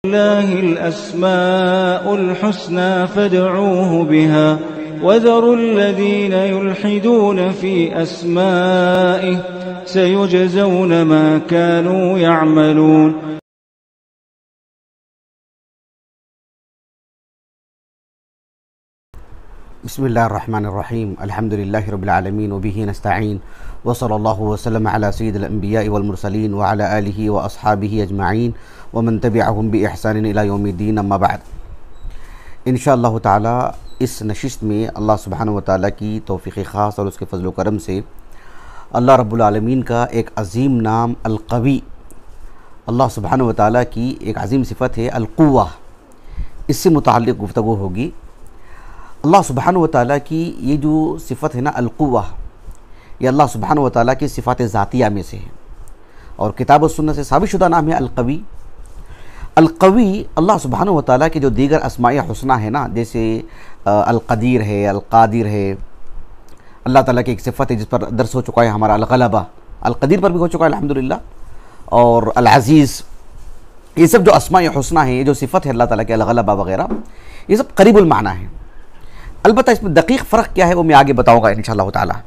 لله الأسماء الحسنى فادعوه بها وذروا الذين يلحدون في أسمائه سيجزون ما كانوا يعملون. بسم الله الرحمن الرحيم. الحمد لله رب العالمين وبه نستعين وصلى الله وسلم على سيد الأنبياء والمرسلين وعلى آله وأصحابه أجمعين ومن تبعهم بإحسان إلى يوم الدين. اما بعد، انشاءاللہ تعالی اس نشست میں اللہ سبحانہ وتعالی کی توفیق خاص اور اس کے فضل و کرم سے اللہ رب العالمین کا ایک عظیم نام القوی، اللہ سبحانہ وتعالی کی ایک عظیم صفت ہے القوہ، اس سے متعلق گفتگو ہوگی۔ اللہ سبحانہ وتعالی کی یہ جو صفت ہے نا القوہ، یہ اللہ سبحانہ وتعالی کی صفات ذاتیہ میں سے ہے اور کتاب و سنت سے ثابت شدہ نام ہے القوی۔ القوی اللہ سبحانہ وتعالی کے جو دیگر اسماء حسنہ ہے نا، جیسے القدیر ہے، القادر ہے، اللہ تعالیٰ کی ایک صفت ہے جس پر درس ہو چکا ہے ہمارا الغلبہ، القدیر پر بھی ہو چکا ہے الحمدللہ، اور العزیز، یہ سب جو اسماء حسنہ ہیں، یہ جو صفت ہے اللہ تعالیٰ کے الغلبہ وغیرہ، یہ سب قریب المعنی ہیں۔ البتہ اس میں دقیق فرق کیا ہے وہ میں آگے بتاؤں گا انشاءاللہ تعالی۔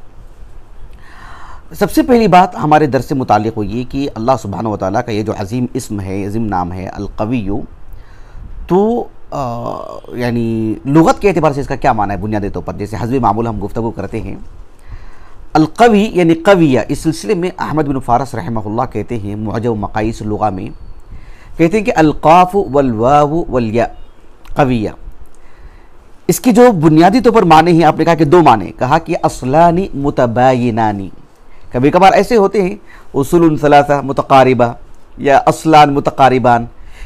سب سے پہلی بات ہمارے درس سے متعلق ہوئی کہ اللہ سبحانہ وتعالیٰ کا یہ جو عظیم اسم ہے، عظیم نام ہے القوی، تو یعنی لغت کے اعتبار سے اس کا کیا معنی ہے بنیادی طور پر، جیسے حسب معمول ہم گفتگو کرتے ہیں۔ القوی یعنی قویہ، اس سلسلے میں احمد بن فارس رحمہ اللہ کہتے ہیں معجم مقاییس اللغہ میں، کہتے ہیں کہ القاف والواو والیاء قویہ، اس کی جو بنیادی طور پر معنی ہیں، آپ نے کہا کہ دو معنی، کہا کہ اصلانی متباینانی، کبھی کبھار ایسے ہوتے ہیں اصول ثلاثہ متقاربہ یا اصلان متقاربان،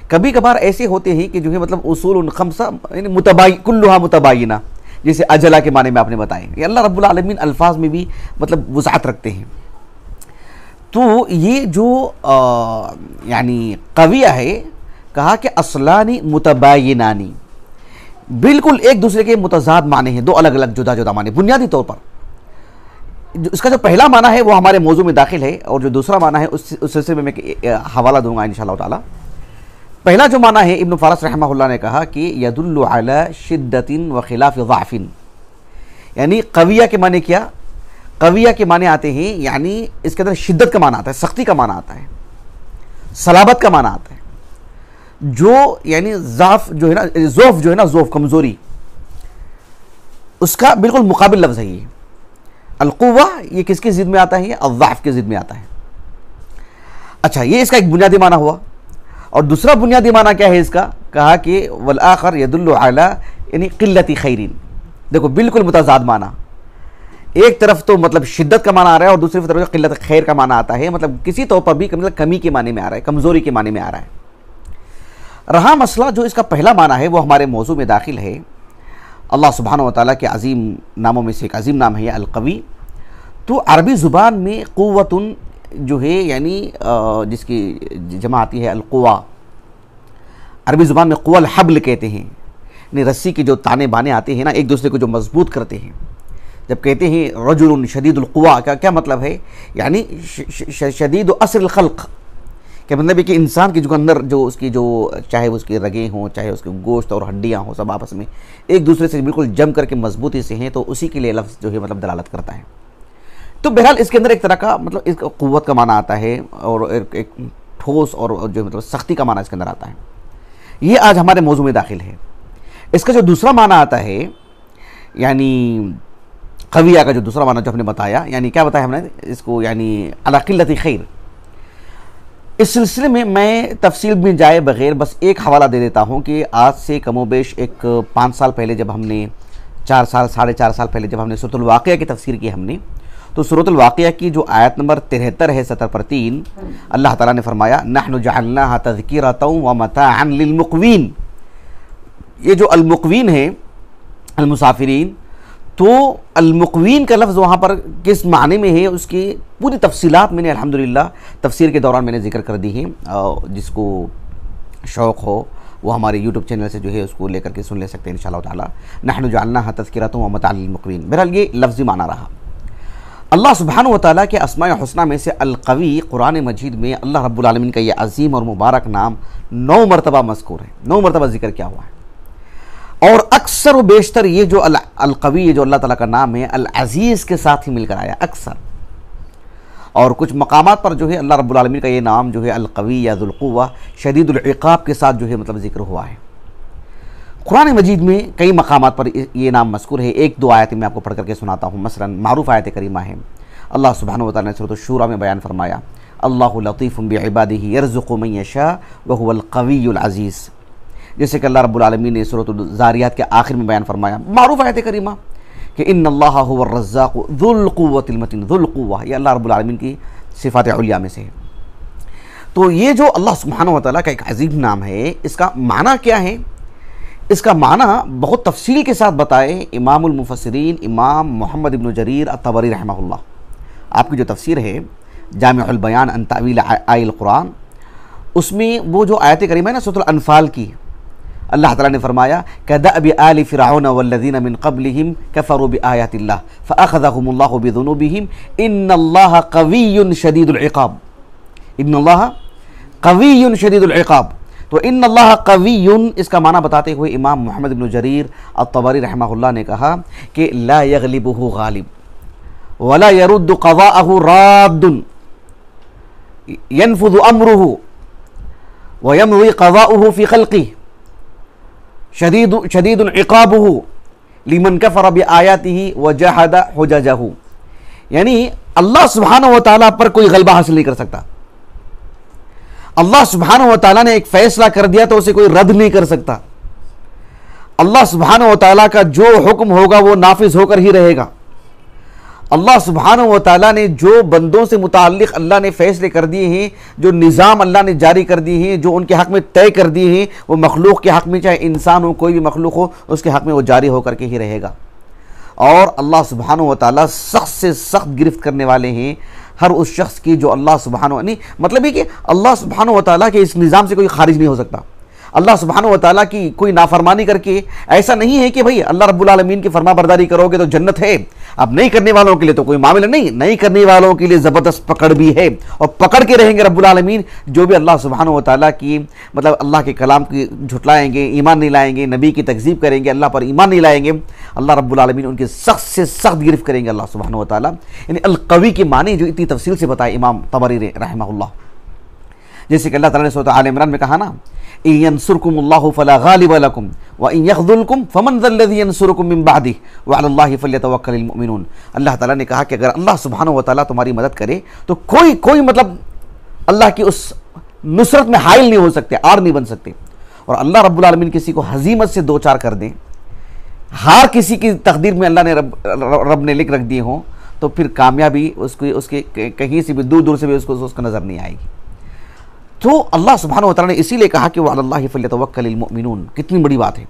کبھی کبھار ایسے ہوتے ہیں کہ جو ہے مطلب اصول خمسہ یعنی کلھا متباینہ، جیسے اجلا کے معنی میں آپ نے بتائے۔ یہ اللہ رب العالمین الفاظ میں بھی مطلب وسعت رکھتے ہیں۔ تو یہ جو یعنی قویہ ہے، کہا کہ اصلانی متباینانی، بالکل ایک دوسرے کے متضاد معنی ہیں، دو الگ الگ جدا جدا معنی بنیادی طور پر۔ اس کا جو پہلا معنی ہے وہ ہمارے موضوع میں داخل ہے، اور جو دوسرا معنی ہے اس سلسلے میں حوالہ دوں گا انشاءاللہ تعالی۔ پہلا جو معنی ہے ابن فارس رحمہ اللہ نے کہا کہ یدل علی شدت و خلاف ضعف، یعنی قویہ کے معنی کیا؟ قویہ کے معنی آتے ہیں یعنی اس کے اندر شدت کا معنی آتا ہے، سختی کا معنی آتا ہے، صلابت کا معنی آتا ہے، جو یعنی ضعف جو ہے نا، ضعف جو ہے نا، ضعف کمزوری، اس کا بالکل مقابل لفظ ہے یہ۔ القوہ یہ کس کی ضد میں آتا ہے؟ یہ الضعف کی ضد میں آتا ہے۔ اچھا، یہ اس کا ایک بنیادی معنی ہوا، اور دوسرا بنیادی معنی کیا ہے اس کا؟ کہا کہ والآخر يدل علی یعنی قلت خیرین، دیکھو بالکل متضاد معنی، ایک طرف تو مطلب شدت کا معنی آ رہا ہے اور دوسری طرف قلت خیر کا معنی آتا ہے، مطلب کسی طور پر بھی مطلب کمی کے معنی میں آ رہا ہے، کمزوری کے معنی میں آ رہا ہے۔ رہا مسئلہ جو اس کا پہلا معنی ہے وہ ہمارے موضوع میں داخل ہے، اللہ سبحانہ وتعالیٰ کے عظیم ناموں میں سے ایک عظیم نام ہے یہ القوی۔ تو عربی زبان میں قوت جو ہے یعنی جس کی جمع آتی ہے القوا، عربی زبان میں قوى الحبل کہتے ہیں، یعنی رسی کے جو تانے بانے آتے ہیں نا ایک دوسرے کو جو مضبوط کرتے ہیں۔ جب کہتے ہیں رجل شدید القوا، کیا مطلب ہے؟ یعنی شدید اثر الخلق، کہ مطلب ہے کہ انسان کے جو اندر جو اس کی جو چاہے اس کی رگیں ہوں، چاہے اس کے گوشت اور ہڈیاں ہوں، سب آپس میں ایک دوسرے سے بالکل جم کر کے مضبوطی سے ہیں، تو اسی کے لیے لفظ جو ہے مطلب دلالت کرتا ہے۔ تو بہرحال اس کے اندر ایک طرح کا مطلب اس کا قوت کا معنی آتا ہے، اور ایک ٹھوس اور جو مطلب سختی کا معنی اس کے اندر آتا ہے۔ یہ آج ہمارے موضوع میں داخل ہے۔ اس کا جو دوسرا معنی آتا ہے یعنی قویہ کا جو دوسرا معنی جو ہم نے بتایا، یعنی کیا بتایا ہم نے اس کو؟ یعنی علی قلت خیر۔ اس سلسلے میں تفصیل میں جائے بغیر بس ایک حوالہ دے دیتا ہوں کہ آج سے کم و بیش ایک 5 سال پہلے جب ہم نے 4 سال 4.5 سال پہلے جب ہم نے سورۃ الواقعہ کی تفسیر کی ہم نے، تو سورۃ الواقعہ کی جو آیت نمبر 73 ہے 70 پر 3، اللہ تعالیٰ نے فرمایا نحن جعلناها تذکرۃ ومتاعا للمقوین۔ یہ جو المقوین ہیں المسافرین، تو المقوین کا لفظ وہاں پر کس معنی میں ہے اس کی پوری تفصیلات میں نے الحمدللہ تفسیر کے دوران میں نے ذکر کر دی ہیں، جس کو شوق ہو وہ ہمارے یوٹیوب چینل سے جو ہے اس کو لے کر کے سن لے سکتے ہیں انشاءاللہ تعالی۔ نحن جعلناها تذکرۃ ومتاعا للمقوین، بہرحال یہ لفظی معنی رہا۔ اللہ سبحانہ و تعالیٰ کے اسماء حسنہ میں سے القوی قرآن مجید میں اللہ رب العالمین کا یہ عظیم اور مبارک نام 9 مرتبہ مذکور ہے، 9 مرتبہ ذکر کیا ہوا ہے، اور اکثر و بیشتر یہ جو القوی یہ جو اللہ تعالیٰ کا نام ہے العزیز کے ساتھ ہی مل کر آیا اکثر، اور کچھ مقامات پر جو ہے اللہ رب العالمین کا یہ نام جو ہے القوی یا ذو القوہ شدید العقاب کے ساتھ جو ہے مطلب ذکر ہوا ہے۔ قرآن مجید میں کئی مقامات پر یہ نام مذکور ہے، 1-2 آیتیں میں آپ کو پڑھ کر کے سناتا ہوں۔ مثلا معروف آیت کریمہ ہے، اللہ سبحانہ و تعالیٰ نے سورۃ الشورى میں بیان فرمایا اللہ لطیف بعبادہ یرزق من یشاء وهو القوی العزیز، جیسے کہ اللہ رب العالمین نے سورۃ الذاریات کے آخر میں بیان فرمایا معروف آیت کریمہ کہ ان اللہ هو الرزاق ذو القوۃ المتین، ذو القوہ یہ اللہ رب العالمین کی صفات علیہ میں سے ہے۔ تو یہ جو اللہ سبحانہ و تعالیٰ کا ایک عظیم نام ہے، اس کا معنی کیا ہے؟ اس کا معنی بہت تفصیل کے ساتھ بتائے امام المفسرین امام محمد ابن جریر الطبری رحمہ اللہ۔ آپ کی جو تفسیر ہے جامع البیان عن تأویل آیات القرآن، اس میں وہ جو آیت کریمہ ہے نا سورۃ الانفال کی، اللہ تعالیٰ نے فرمایا كدأب آل فرعون والذین من قبلهم كفروا بآیات اللہ فأخذهم اللہ بذنوبهم ان اللہ قوی شدید العقاب، ان اللہ قوی شدید العقاب۔ تو ان اللہ قوی اس کا معنی بتاتے ہوئے امام محمد بن جریر الطبری رحمہ اللہ نے کہا کہ لا یغلبہ غالب ولا يرد قضاءہ راد ينفذ امرہ ويمضي قضاؤہ فی خلقہ شدید عقابہ لمن کفر بآیاتہ وجحد حججہ، یعنی اللہ سبحانہ و تعالیٰ پر کوئی غلبہ حاصل نہیں کر سکتا۔ اللہ سبحانہ و تعالیٰ نے ایک فیصلہ کر دیا تو اسے کوئی رد نہیں کر سکتا۔ اللہ سبحانہ و تعالیٰ کا جو حکم ہوگا وہ نافذ ہو کر ہی رہے گا۔ اللہ سبحانہ و تعالیٰ نے جو بندوں سے متعلق اللہ نے فیصلے کر دیے ہیں، جو نظام اللہ نے جاری کر دیے ہیں، جو ان کے حق میں طے کر دیے ہیں، وہ مخلوق کے حق میں چاہے انسان ہو کوئی بھی مخلوق ہو اس کے حق میں وہ جاری ہو کر کے ہی رہے گا۔ اور اللہ سبحانہ و تعالیٰ سخت سے سخت گرفت کرنے والے ہیں ہر اس شخص کی جو اللہ سبحانہ و نہیں مطلب ہے کہ اللہ سبحانہ و تعالیٰ کے اس نظام سے کوئی خارج نہیں ہو سکتا۔ اللہ سبحانہ و تعالیٰ کی کوئی نافرمانی کر کے ایسا نہیں ہے کہ بھئی اللہ رب العالمین کی فرما برداری کرو گے تو جنت ہے، اب نہیں کرنے والوں کے لیے تو کوئی معاملہ نہیں کرنے والوں کے لیے زبردست پکڑ بھی ہے، اور پکڑ کے رہیں گے رب العالمین جو بھی اللہ سبحانہ و تعالیٰ کی مطلب اللہ کے کلام کی جھٹلائیں گے، ایمان نہیں لائیں گے، نبی کی تکذیب کریں گے، اللہ پر ایمان نہیں لائیں گے، اللہ رب العالمین ان کی سخت سے سخت گرفت کریں گے اللہ سبحانہ و تعالیٰ۔ یعنی القوی کے معنی جو اتنی تفصیل سے بتائے امام طبری رحمہ اللہ، جیسے کہ اللہ تعالیٰ نے سورۃ آل عمران میں کہا نا إِن يَنْصُرْكُمُ اللَّهُ فَلَا غَالِبَ لَكُمْ وَإِن يَخْذُلْكُمْ فَمَنْ ذَا الَّذِي يَنْصُرُكُم مِّن بَعْدِهِ وَعَلَى اللَّهِ فَلْيَتَوَكَّلِ الْمُؤْمِنُونَ۔ اللہ تعالیٰ نے کہا کہ اگر اللہ سبحانہ و تعالیٰ تمہاری مدد کرے تو کوئی مطلب اللہ کی اس نصرت میں حائل نہیں ہو سکتے، آڑ نہیں بن سکتے، اور اللہ رب العالمین کسی کو ہزیمت سے دوچار کر دیں، ہار کسی کی تقدیر میں اللہ نے رب نے لکھ رکھ دیے ہوں تو پھر کامیابی اس کے کہیں سے بھی دور سے بھی اس کو نظر نہیں آئے گی۔ تو اللہ سبحانہ و تعالیٰ نے اسی لیے کہا کہ وَعَلَى اللَّهِ فَلْيَتَوَكَّلِ الْمُؤْمِنُونَ، کتنی بڑی بات ہے۔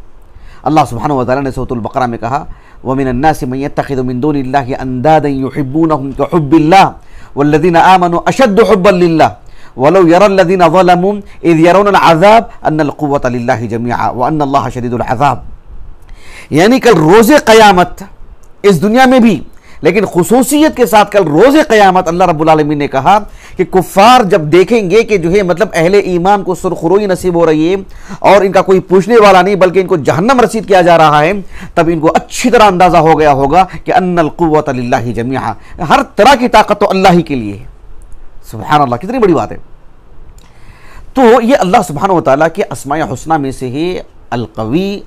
اللہ سبحانہ و تعالیٰ نے سورۃ البقرہ میں کہا وَمِنَ النَّاسِ مَن يَتَّخِذُ مِن دُونِ اللَّهِ أَندَادًا يُحِبُّونَهُمْ كَحُبِّ اللَّهِ وَالَّذِينَ آمَنُوا أَشَدُّ حُبًّا لِلَّهِ وَلَوْ يَرَى الَّذِينَ ظَلَمُوا إِذْ يَرَوْنَ الْعَذَابَ أَنَّ الْقُوَّةَ لِلَّهِ جَمِيعًا وَأَنَّ اللَّهَ شَدِيدُ الْعَذَابِ، یعنی کل روز قیامت اس دنیا میں بھی لیکن خصوصیت کے ساتھ کل روز قیامت اللہ رب العالمین نے کہا کہ کفار جب دیکھیں گے کہ جو ہے مطلب اہل ایمان کو سرخروئی نصیب ہو رہی ہے اور ان کا کوئی پوچھنے والا نہیں بلکہ ان کو جہنم رسید کیا جا رہا ہے، تب ان کو اچھی طرح اندازہ ہو گیا ہوگا کہ ان القوۃ للہ جمیعا، ہر طرح کی طاقت تو اللہ ہی کے لیے ہے۔ سبحان اللہ، کتنی بڑی بات ہے۔ تو یہ اللہ سبحانہ و تعالیٰ کے اسماء حسنہ میں سے ہے القوی،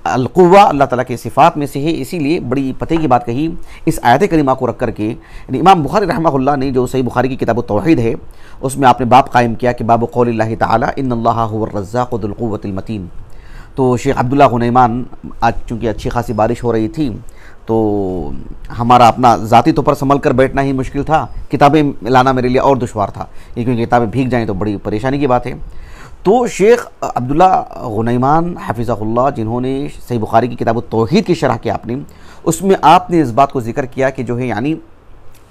القوہ اللہ تعالیٰ کے صفات میں سے ہے، اسی لیے بڑی پتے کی بات کہی اس آیت کریمہ کو رکھ کر کے۔ یعنی امام بخاری رحمہ اللہ نے جو صحیح بخاری کی کتاب التوحید ہے اس میں آپ نے باب قائم کیا کہ باب قول اللہ تعالیٰ ان اللہ هو الرزاق ذو القوۃ المتین۔ تو شیخ عبداللہ غنیمان، آج چونکہ اچھی خاصی بارش ہو رہی تھی تو ہمارا اپنا ذاتی طور پر سنبھل کر بیٹھنا ہی مشکل تھا، کتابیں لانا میرے لیے اور دشوار تھا کیونکہ کتابیں بھیگ جائیں تو بڑی پریشانی کی بات ہے۔ تو شیخ عبداللہ غنیمان حفظہ اللہ جنہوں نے صحیح بخاری کی کتاب التوحید کی شرح کی آپ نے، اس میں آپ نے اس بات کو ذکر کیا کہ جو ہے یعنی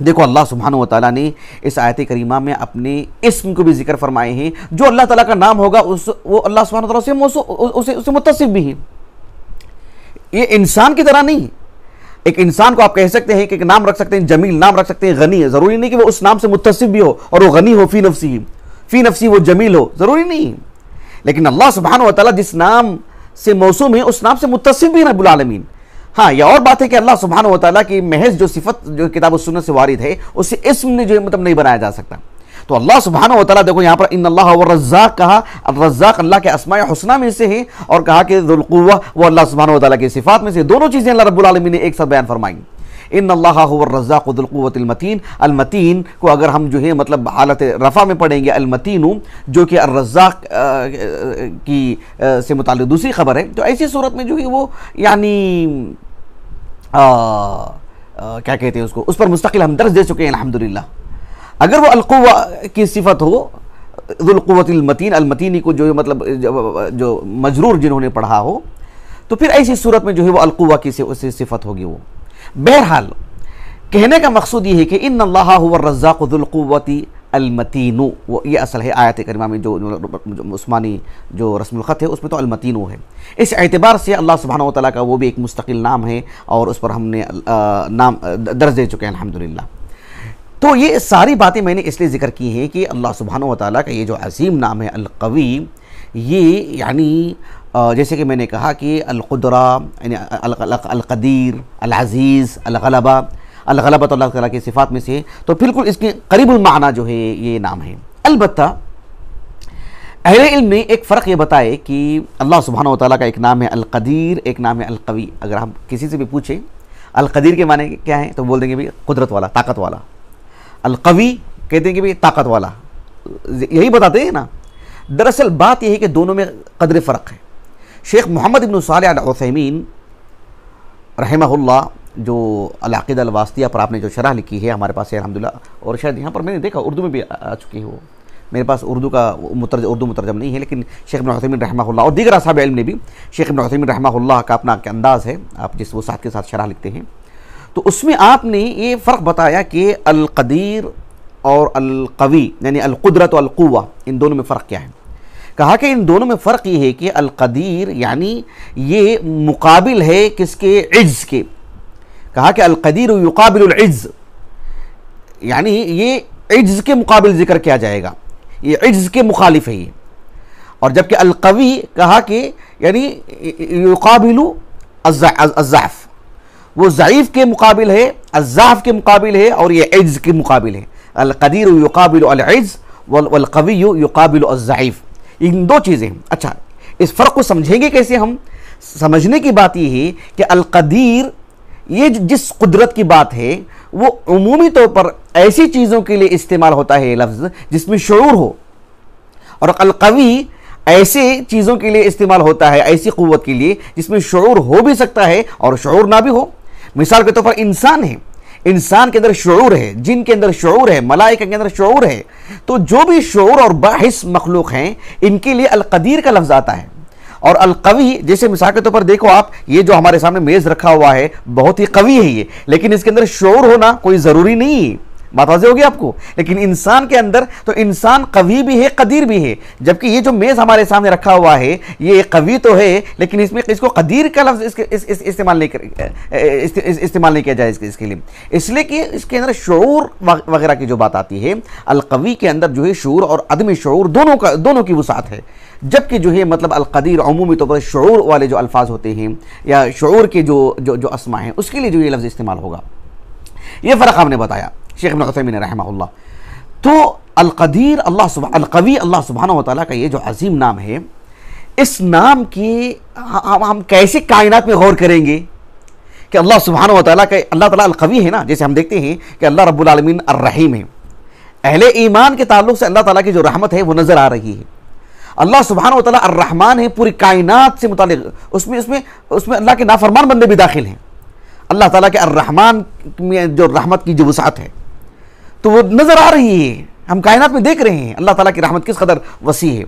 دیکھو اللہ سبحانہ و تعالیٰ نے اس آیت کریمہ میں اپنے اسم کو بھی ذکر فرمائے ہیں، جو اللہ تعالیٰ کا نام ہوگا وہ اللہ سبحانہ و تعالیٰ اسے متصف بھی ہے، یہ انسان کی طرح نہیں۔ ایک انسان کو آپ کہہ سکتے ہیں کہ ایک نام رکھ سکتے ہیں جمیل، نام رکھ سکتے ہیں غنی ہے، ضروری نہیں کہ وہ اس نام سے متصف بھی ہو اور وہ غنی ہو فی نفسی وہ جمیل ہو، ضروری نہیں. لیکن اللہ سبحانہ و تعالیٰ جس نام سے موسوم ہے اس نام سے متصف بھی ہے رب العالمین. ہاں یہ اور بات ہے کہ اللہ سبحانہ و تعالیٰ کی محض جو صفت جو کتاب و سنت سے وارد ہے اس سے اسم نے جو مطلب نہیں بنایا جا سکتا. تو اللہ سبحانہ و تعالیٰ دیکھو یہاں پر ان اللہ والرزاق کہا، الرزاق اللہ کے اسماء حسنہ میں سے ہے، اور کہا کہ ذو القوہ وہ اللہ سبحانہ و تعالیٰ کی صفات میں سے. دونوں چیزیں اللہ رب العالمین نے ایک ساتھ بیان فرمائیں. ان اللہ هو الرزاق ذو القوۃ المتین. المتین کو اگر ہم جو ہے مطلب حالت رفع میں پڑھیں گے المتین، جو کہ الرزاق کی سے متعلق دوسری خبر ہے، تو ایسی صورت میں جو ہے وہ یعنی کیا کہتے ہیں اس پر مستقل ہم درس دے چکے ہیں الحمدللہ. اگر وہ القوہ کی صفت ہو ذو القوۃ المتین، المتینی کو جو مطلب جو مجرور جنہوں نے پڑھا ہو، تو پھر ایسی صورت میں جو ہے وہ القوہ کی صفت ہوگی. وہ بہرحال کہنے کا مقصود یہ ہے کہ ان اللہ هو الرزاق ذو القوۃ المتین، یہ اصل ہے آیت کریمہ میں جو عثمانی جو رسم الخط ہے اس میں تو المتین ہے. اس اعتبار سے اللہ سبحانہ و تعالیٰ کا وہ بھی ایک مستقل نام ہے اور اس پر ہم نے نام درج دے چکے ہیں الحمدللہ. تو یہ ساری باتیں میں نے اس لیے ذکر کی ہیں کہ اللہ سبحانہ و تعالیٰ کا یہ جو عظیم نام ہے القوی، یہ یعنی جیسے کہ میں نے کہا کہ القدرہ یعنی القدیر، العزیز، الغلبہ، الغلبہ تو اللہ تعالیٰ کی صفات میں سے، تو بالکل اس کے قریب المعنی جو ہے یہ نام ہے. البتہ اہل علم نے ایک فرق یہ بتائے کہ اللہ سبحانہ و تعالیٰ کا ایک نام ہے القدیر، ایک نام ہے القوی. اگر ہم کسی سے بھی پوچھیں القدیر کے معنی کیا ہیں تو بول دیں گے بھی قدرت والا، طاقت والا. القوی کہتے ہیں کہ بھی طاقت والا، یہی بتاتے ہیں نا. دراصل بات یہ ہے کہ دونوں میں قدر فرق ہے. شیخ محمد ابن صالح العثیمین رحمہ اللہ جو العقیدہ الواسطیہ پر آپ نے جو شرح لکھی ہے ہمارے پاس ہے الحمدللہ، اور شاید یہاں پر میں نے دیکھا اردو میں بھی آ چکی ہے. وہ میرے پاس اردو مترجم نہیں ہے، لیکن شیخ ابن عثیمین رحمہ اللہ اور دیگر اصحاب علم نے بھی شیخ ابن عثیمین رحمہ اللہ کا اپنا انداز ہے، آپ جس وسعت کے ساتھ شرح لکھتے ہیں، تو اس میں آپ نے یہ فرق بتایا کہ القدیر اور القوی یعنی القدرت و القوہ ان دونوں میں فرق کیا ہے. کہا کہ ان دونوں میں فرق یہ ہے کہ القدیر یعنی یہ مقابل ہے کس کے؟ عجز کے. کہا کہ القدیر یقابل العجز، یعنی یہ عجز کے مقابل ذکر کیا جائے گا، یہ عجز کے مخالف ہے یہ. اور جبکہ القوی کہا کہ یعنی یقابل الضعف، وہ ضعیف کے مقابل ہے، الضعف کے مقابل ہے، اور یہ عجز کے مقابل ہے. القدیر یقابل العجز والقوی یقابل الضعیف. ان دو چیزیں ہیں. اچھا اس فرق کو سمجھیں گے کیسے ہم؟ سمجھنے کی بات یہ ہے کہ القدیر یہ جس قدرت کی بات ہے وہ عمومی طور پر ایسی چیزوں کے لیے استعمال ہوتا ہے یہ لفظ جس میں شعور ہو، اور القوی ایسے چیزوں کے لیے استعمال ہوتا ہے، ایسی قوت کے لیے جس میں شعور ہو بھی سکتا ہے اور شعور نہ بھی ہو. مثال کے طور پر انسان ہے، انسان کے اندر شعور ہے، جن کے اندر شعور ہے، ملائکہ کے اندر شعور ہے. تو جو بھی شعور اور باحث مخلوق ہیں ان کے لیے القدیر کا لفظ آتا ہے. اور القوی جیسے مثال کے طور پر دیکھو آپ، یہ جو ہمارے سامنے میز رکھا ہوا ہے بہت ہی قوی ہے یہ، لیکن اس کے اندر شعور ہونا کوئی ضروری نہیں ہے. بات واضح ہوگی آپ کو. لیکن انسان کے اندر تو انسان قوی بھی ہے، قدیر بھی ہے. جبکہ یہ جو میز ہمارے سامنے رکھا ہوا ہے یہ قوی تو ہے، لیکن اس میں اس کو قدیر کا لفظ استعمال نہیں کیا جائے اس کے لیے، اس لیے کہ اس کے اندر شعور وغیرہ کی جو بات آتی ہے، القوی کے اندر جو ہے شعور اور عدم شعور دونوں کی وسعت ہے. جبکہ جو ہے مطلب القدیر عمومی طور پر شعور والے جو الفاظ ہوتے ہیں یا شعور کے جو اسماء ہیں اس کے لیے جو یہ لفظ استعمال ہوگا. یہ فرق ہم نے بتایا شیخ ابن عثیمین رحمہ اللہ. تو القدیر القوی اللہ سبحانہ و تعالیٰ کا یہ جو عظیم نام ہے، اس نام کی ہم کیسے کائنات میں غور کریں گے کہ اللہ سبحانہ و تعالیٰ کا اللہ تعالیٰ القوی ہے نا. جیسے ہم دیکھتے ہیں کہ اللہ رب العالمین الرحیم ہے، اہل ایمان کے تعلق سے اللہ تعالیٰ کی جو رحمت ہے وہ نظر آ رہی ہے. اللہ سبحانہ و تعالیٰ الرحمن ہے، پوری کائنات سے متعلق اس میں اللہ کے نافرمان بندے بھی داخل ہیں. اللہ تعالیٰ کے الرحمن میں جو رحمت کی جو وسعت ہے تو وہ نظر آ رہی ہے، ہم کائنات میں دیکھ رہے ہیں اللہ تعالیٰ کی رحمت کس قدر وسیع ہے،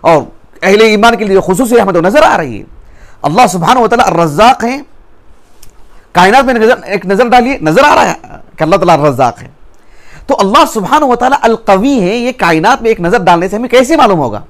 اور اہل ایمان کے لیے خصوصی رحمت نظر آ رہی ہے. اللہ سبحانہ و تعالیٰ الرزاق ہیں، کائنات میں ایک نظر ڈالیے، نظر آ رہا ہے کہ اللہ تعالیٰ الرزاق ہے. تو اللہ سبحانہ و تعالیٰ القوی ہے، یہ کائنات میں ایک نظر ڈالنے سے ہمیں کیسے معلوم ہوگا؟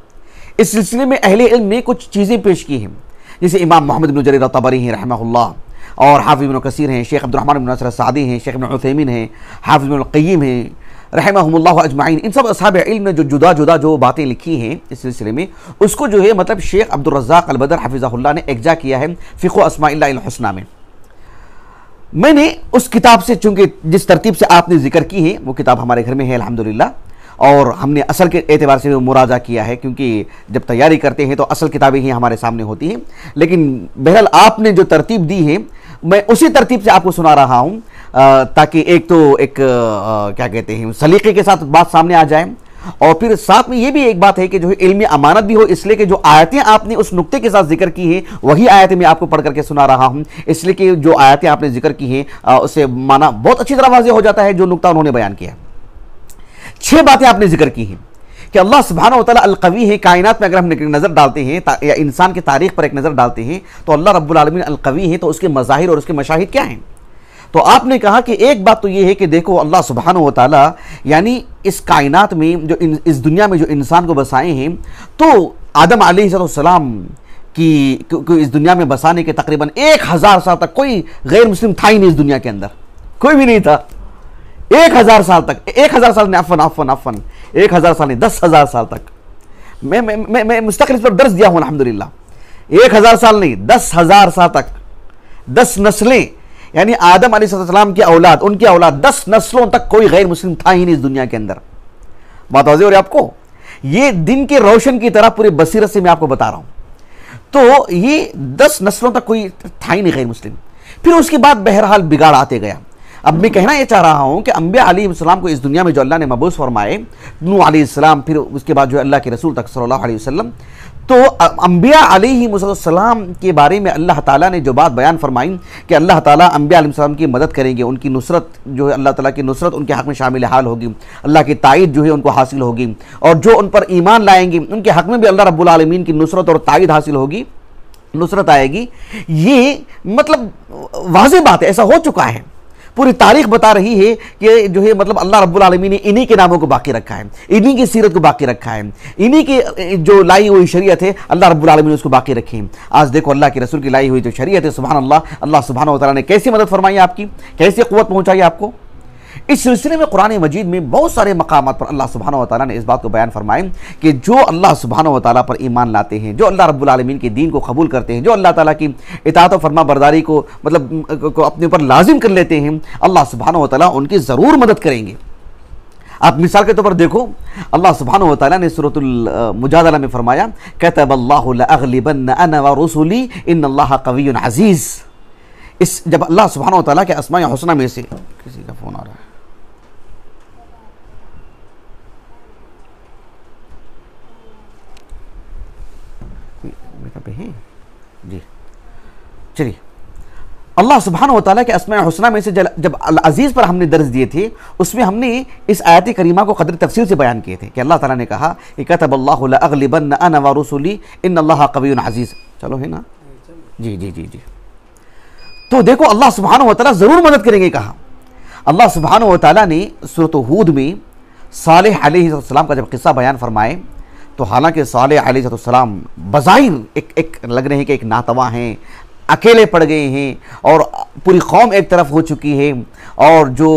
اس سلسلے میں اہل علم نے کچھ چیزیں پیش کی ہیں، جیسے امام محمد بن جریر طبری رحمہ اللہ اور حافظ ابن کثیر ہیں، شیخ عبدالرحمن بن ناصر السعدی ہیں، شیخ ابن عثیمین ہیں، حافظ ابن القیم ہیں رحمہم اللہ اجمعین. ان سب اصحاب علم نے جو جدا جدا جو باتیں لکھی ہیں اس سلسلے میں، اس کو جو ہے مطلب شیخ عبدالرزاق البدر حفظہ اللہ نے اجزا کیا ہے فقہ اسماء اللہ الحسنى میں. میں نے اس کتاب سے، چونکہ جس ترتیب سے آپ نے ذکر کی ہے وہ کتاب ہمارے گھر میں ہے الحمدللہ، اور ہم نے اصل کے اعتبار سے مراجعہ کیا ہے، کیونکہ جب تیاری کرتے ہیں تو اصل کتابیں ہی ہمارے سامنے ہوتی ہیں. لیکن بہرحال آپ نے جو ترتیب دی ہے میں اسی ترتیب سے آپ کو سنا رہا ہوں، تاکہ ایک کیا کہتے ہیں سلیقے کے ساتھ بات سامنے آ جائے، اور پھر ساتھ میں یہ بھی ایک بات ہے کہ جو علمی امانت بھی ہو، اس لیے کہ جو آیتیں آپ نے اس نقطے کے ساتھ ذکر کی ہیں وہی آیتیں میں آپ کو پڑھ کر کے سنا رہا ہوں، اس لیے کہ جو آیتیں آپ نے ذکر کی ہیں اس سے معنی بہت اچھی طرح واضح ہو جاتا ہے جو نقطہ انہوں نے بیان کیا. 6 باتیں آپ نے ذکر کی ہیں کہ اللہ سبحانہ وتعالی القوی ہے. کائنات میں اگر ہم نظر ڈالتے ہیں یا انسان کی تاریخ پر ایک نظر ڈالتے ہیں تو اللہ رب العالمین القوی ہے، تو اس کے مظاہر اور اس کے مشاہد کیا ہیں؟ تو آپ نے کہا کہ ایک بات تو یہ ہے کہ دیکھو اللہ سبحانہ وتعالی یعنی اس کائنات میں جو اس دنیا میں جو انسان کو بسائے ہیں، تو آدم علیہ السلام کی اس دنیا میں بسانے کے تقریباً 1000 سال تک کوئی غیر مسلم تھا ہی نہیں اس دنیا کے اندر، کوئی بھی نہیں تھا. 1000 سال تک، 1000 سال نہیں، عفواً 1000 سال نہیں، 10,000 سال تک. میں مستقل اس پر درس دیا ہوں الحمدللہ. 1000 سال نہیں، 10,000 سال تک، 10 نسلیں، یعنی آدم علیہ السلام کی اولاد، ان کی اولاد، 10 نسلوں تک کوئی غیر مسلم تھا ہی نہیں اس دنیا کے اندر. بات واضح ہو رہی ہے آپ کو؟ یہ دن کے روشن کی طرح پورے بصیرت سے میں آپ کو بتا رہا ہوں. تو یہ 10 نسلوں تک کوئی تھا ہی نہیں غیر مسلم. پھر اس کے بعد بہرحال بگاڑ آتے گیا. اب میں کہنا یہ چاہ رہا ہوں کہ انبیاء علیہ السلام کو اس دنیا میں جو اللہ نے مبعوث فرمائے، نوح علیہ السلام، پھر اس کے بعد جو اللہ کے رسول تک صلی اللہ علیہ وسلم، تو انبیاء علیہ السلام کے بارے میں اللہ تعالیٰ نے جو بات بیان فرمائی کہ اللہ تعالیٰ انبیاء علیہ السلام کی مدد کریں گے، ان کی نصرت جو ہے اللہ تعالیٰ کی نصرت ان کے حق میں شامل حال ہوگی، اللہ کی تائید جو ہے ان کو حاصل ہوگی، اور جو ان پر ایمان لائیں گے ان کے حق میں بھی اللہ رب العالمین کی نصرت اور تائید حاصل ہوگی، نصرت آئے گی. یہ مطلب واضح بات ہے، ایسا ہو چکا ہے. پوری تاریخ بتا رہی ہے کہ جو ہے مطلب اللہ رب العالمین نے انہی کے ناموں کو باقی رکھا ہے، انہی کی سیرت کو باقی رکھا ہے، انہی کی جو لائی ہوئی شریعت ہے اللہ رب العالمین نے اس کو باقی رکھی ہے. آج دیکھو اللہ کے رسول کی لائی ہوئی جو شریعت ہے، سبحان اللہ، اللہ سبحانہ وتعالیٰ نے کیسی مدد فرمائی آپ کی، کیسی قوت پہنچائی آپ کو. اس سلسلے میں قرآن مجید میں بہت سارے مقامات پر اللہ سبحانہ وتعالیٰ نے اس بات کو بیان فرمائے کہ جو اللہ سبحانہ وتعالیٰ پر ایمان لاتے ہیں، جو اللہ رب العالمین کے دین کو قبول کرتے ہیں، جو اللہ تعالیٰ کی اطاعت و فرما برداری کو مطلب اپنے اوپر لازم کر لیتے ہیں، اللہ سبحانہ وتعالیٰ ان کی ضرور مدد کریں گے. آپ مثال کے طور پر دیکھو، اللہ سبحانہ وتعالیٰ نے سورۃ المجادلہ میں فرمایا کتب اللہ لأغلبن انا ورسلی ان اللہ قوی عزیز. اس جب اللہ سبحانہ وتعالیٰ کے اسماء حسنہ میں سے کسی کا فون آ رہا ہے، جی چلیے، اللہ سبحانہ وتعالیٰ کے اسماء حسنہ میں سے جب العزیز پر ہم نے درس دیے تھے، اس میں ہم نے اس آیت کریمہ کو قدر تفصیل سے بیان کیے تھے کہ اللہ تعالیٰ نے کہا کہ کتب اللہ لأغلبن انا ورسلی ان اللہ قوی عزیز. چلو ہے نا؟ جی جی جی جی. تو دیکھو اللہ سبحانہ وتعالیٰ ضرور مدد کریں گے کہا. اللہ سبحانہ وتعالیٰ نے سورۃ ہود میں صالح علیہ السلام کا جب قصہ بیان فرمائے، تو حالانکہ صالح علیہ السلام بظاہر ایک لگ رہے ہیں کہ ایک ناتواں ہیں، اکیلے پڑ گئے ہیں، اور پوری قوم ایک طرف ہو چکی ہے، اور جو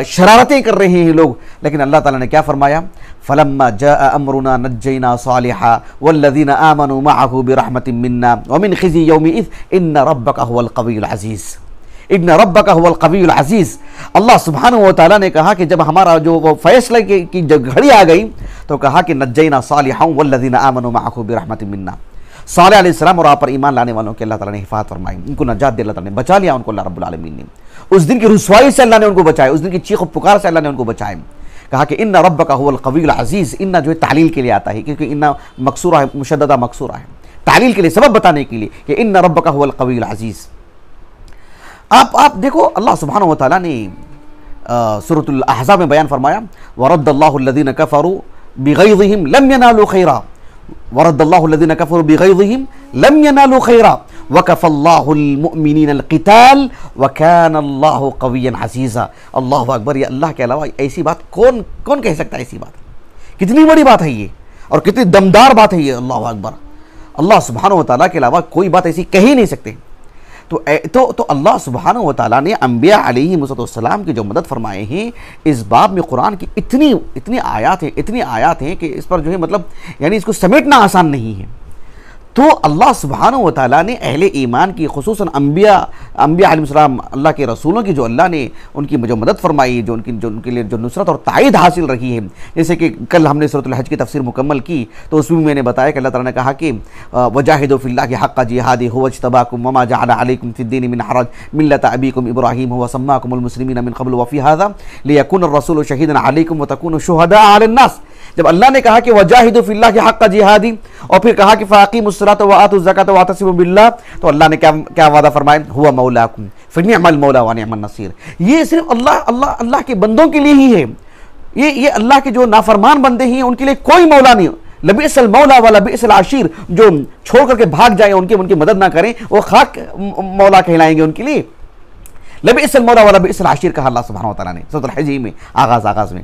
شرارتیں کر رہے ہیں لوگ، لیکن اللہ تعالیٰ نے کیا فرمایا؟ فلما جاء امرنا نجینا صالحا والذین آمنوا معه برحمت منا ومن خزي يومئذ ان ربک هو القوی العزیز. ان ربک هو القوی العزیز. اللہ سبحانہ وتعالیٰ نے کہا کہ جب ہمارا جو وہ فیصلے کی جب گھڑی آ گئی تو کہا کہ نجینا صالحا والذین آمنوا معه برحمت منا. صالح علیہ السلام اور آپ پر ایمان لانے والوں کے اللہ تعالیٰ نے حفاظت فرمائی، ان کو نجات دے، اللہ تعالیٰ نے بچا لیا ان کو. اللہ رب العالمین نے اس دن کی رسوائی سے اللہ نے ان کو بچایا، اس دن کی چیخ و پکار سے اللہ نے ان کو بچایا. کہا کہ ان ربک هو القوی العزیز. ان جو ہے تعلیل کے لیے آتا ہے، کیونکہ ان مکسورہ ہے، مشددہ مکسورہ ہے، تعلیل کے لیے، سبب بتانے کے لیے کہ ان ربک هو القوی العزیز. آپ دیکھو اللہ سبحانہ وتعالیٰ نے سورۃ الاحزاب میں بیان فرمایا ورد اللہ الذین کفروا بغیظہم لم ینالوا خیرا. ورد اللہ الذین کفروا بغیظہم لم ینالوا خیرا وکفى اللہ المؤمنین القتال وکان اللہ قویا عزیزا. اللہ اکبر. یہ اللہ کے علاوہ ایسی بات کون کہہ سکتا ہے؟ ایسی بات کتنی بڑی بات ہے یہ، اور کتنی دمدار بات ہے یہ. اللہ اکبر. اللہ سبحانہ وتعالیٰ کے علاوہ کوئی بات ایسی کہہ ہی نہیں سکتے. تو اللہ سبحانہ و تعالیٰ نے انبیاء علیہ السلام کی جو مدد فرمائے ہیں، اس باب میں قرآن کی اتنی آیات ہیں کہ اس پر جو ہے مطلب یعنی اس کو سمیٹنا آسان نہیں ہے۔ تو اللہ سبحانہ و تعالیٰ نے اہل ایمان کی خصوصاً انبیاء علیہ السلام، اللہ کے رسولوں کی جو اللہ نے ان کی جو مدد فرمائی، جو ان کے لیے جو نصرت اور تائید حاصل رہی ہے، جیسے کہ کل ہم نے سورۃ الحج کی تفسیر مکمل کی تو اس میں نے بتایا کہ اللہ تعالیٰ نے کہا کہ وجاہدوا فی اللہ حق جہادہ هو اجتباکم وما جعل علیکم فی الدین من حرج ملۃ ابیکم ابراہیم وسماکم المسلمین من قبل وفی ھذا لیکون الرسول شہیدا علیکم وتکونوا شہداء علی الناس۔ جب اللہ نے کہا کہ وجاہدوا فی اللہ حق جہادہ اور پھر کہا کہ فاقیموا الصلاۃ وآتوا الزکاۃ واعتصموا باللہ، تو اللہ نے کیا وعدہ فرمایا؟ هو مولاکم فنعم المولا ونعم النصیر۔ یہ صرف اللہ کے بندوں کے لیے ہی ہے، یہ اللہ کے جو نافرمان بندے ہیں ان کے لیے کوئی مولا نہیں۔ لبئس المولا ولبئس العشیر، جو چھوڑ کر کے بھاگ جائیں ان کی مدد نہ کریں وہ خاک مولا کہلائیں گے ان کے لیے۔ لبئس المولا ولبئس العشیر کہا اللہ سبحانہ وتعالیٰ نے سورۃ الحج میں آغاز میں۔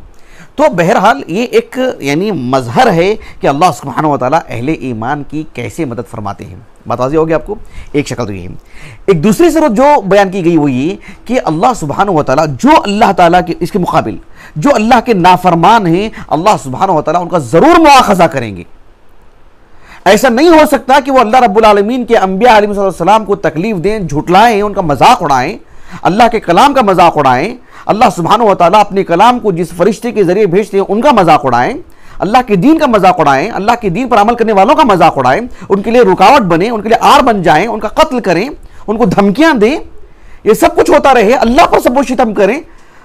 تو بہرحال یہ ایک یعنی مظہر ہے کہ اللہ سبحانہ وتعالیٰ اہل ایمان کی کیسے مدد فرماتے ہیں۔ بات واضح ہوگی آپ کو؟ ایک شکل تو یہ ہے۔ ایک دوسری صورت جو بیان کی گئی وہ یہ کہ اللہ سبحانہ وتعالیٰ جو اللہ تعالیٰ کے اس کے مقابل جو اللہ کے نافرمان ہیں اللہ سبحانہ وتعالیٰ ان کا ضرور مواخذہ کریں گے۔ ایسا نہیں ہو سکتا کہ وہ اللہ رب العالمین کے انبیاء علیہ السلام کو تکلیف دیں، جھٹلائیں، ان کا مذاق اڑائیں، اللہ کے کلام کا مذاق اڑائیں، اللہ سبحانہ وتعالیٰ اپنے کلام کو جس فرشتے کے ذریعے بھیجتے ہیں ان کا مذاق اڑائیں، اللہ کے دین کا مذاق اڑائیں، اللہ کے دین پر عمل کرنے والوں کا مذاق اڑائیں، ان کے لیے رکاوٹ بنیں، ان کے لیے آڑ بن جائیں، ان کا قتل کریں، ان کو دھمکیاں دیں، یہ سب کچھ ہوتا رہے، اللہ پر سب و ستم کریں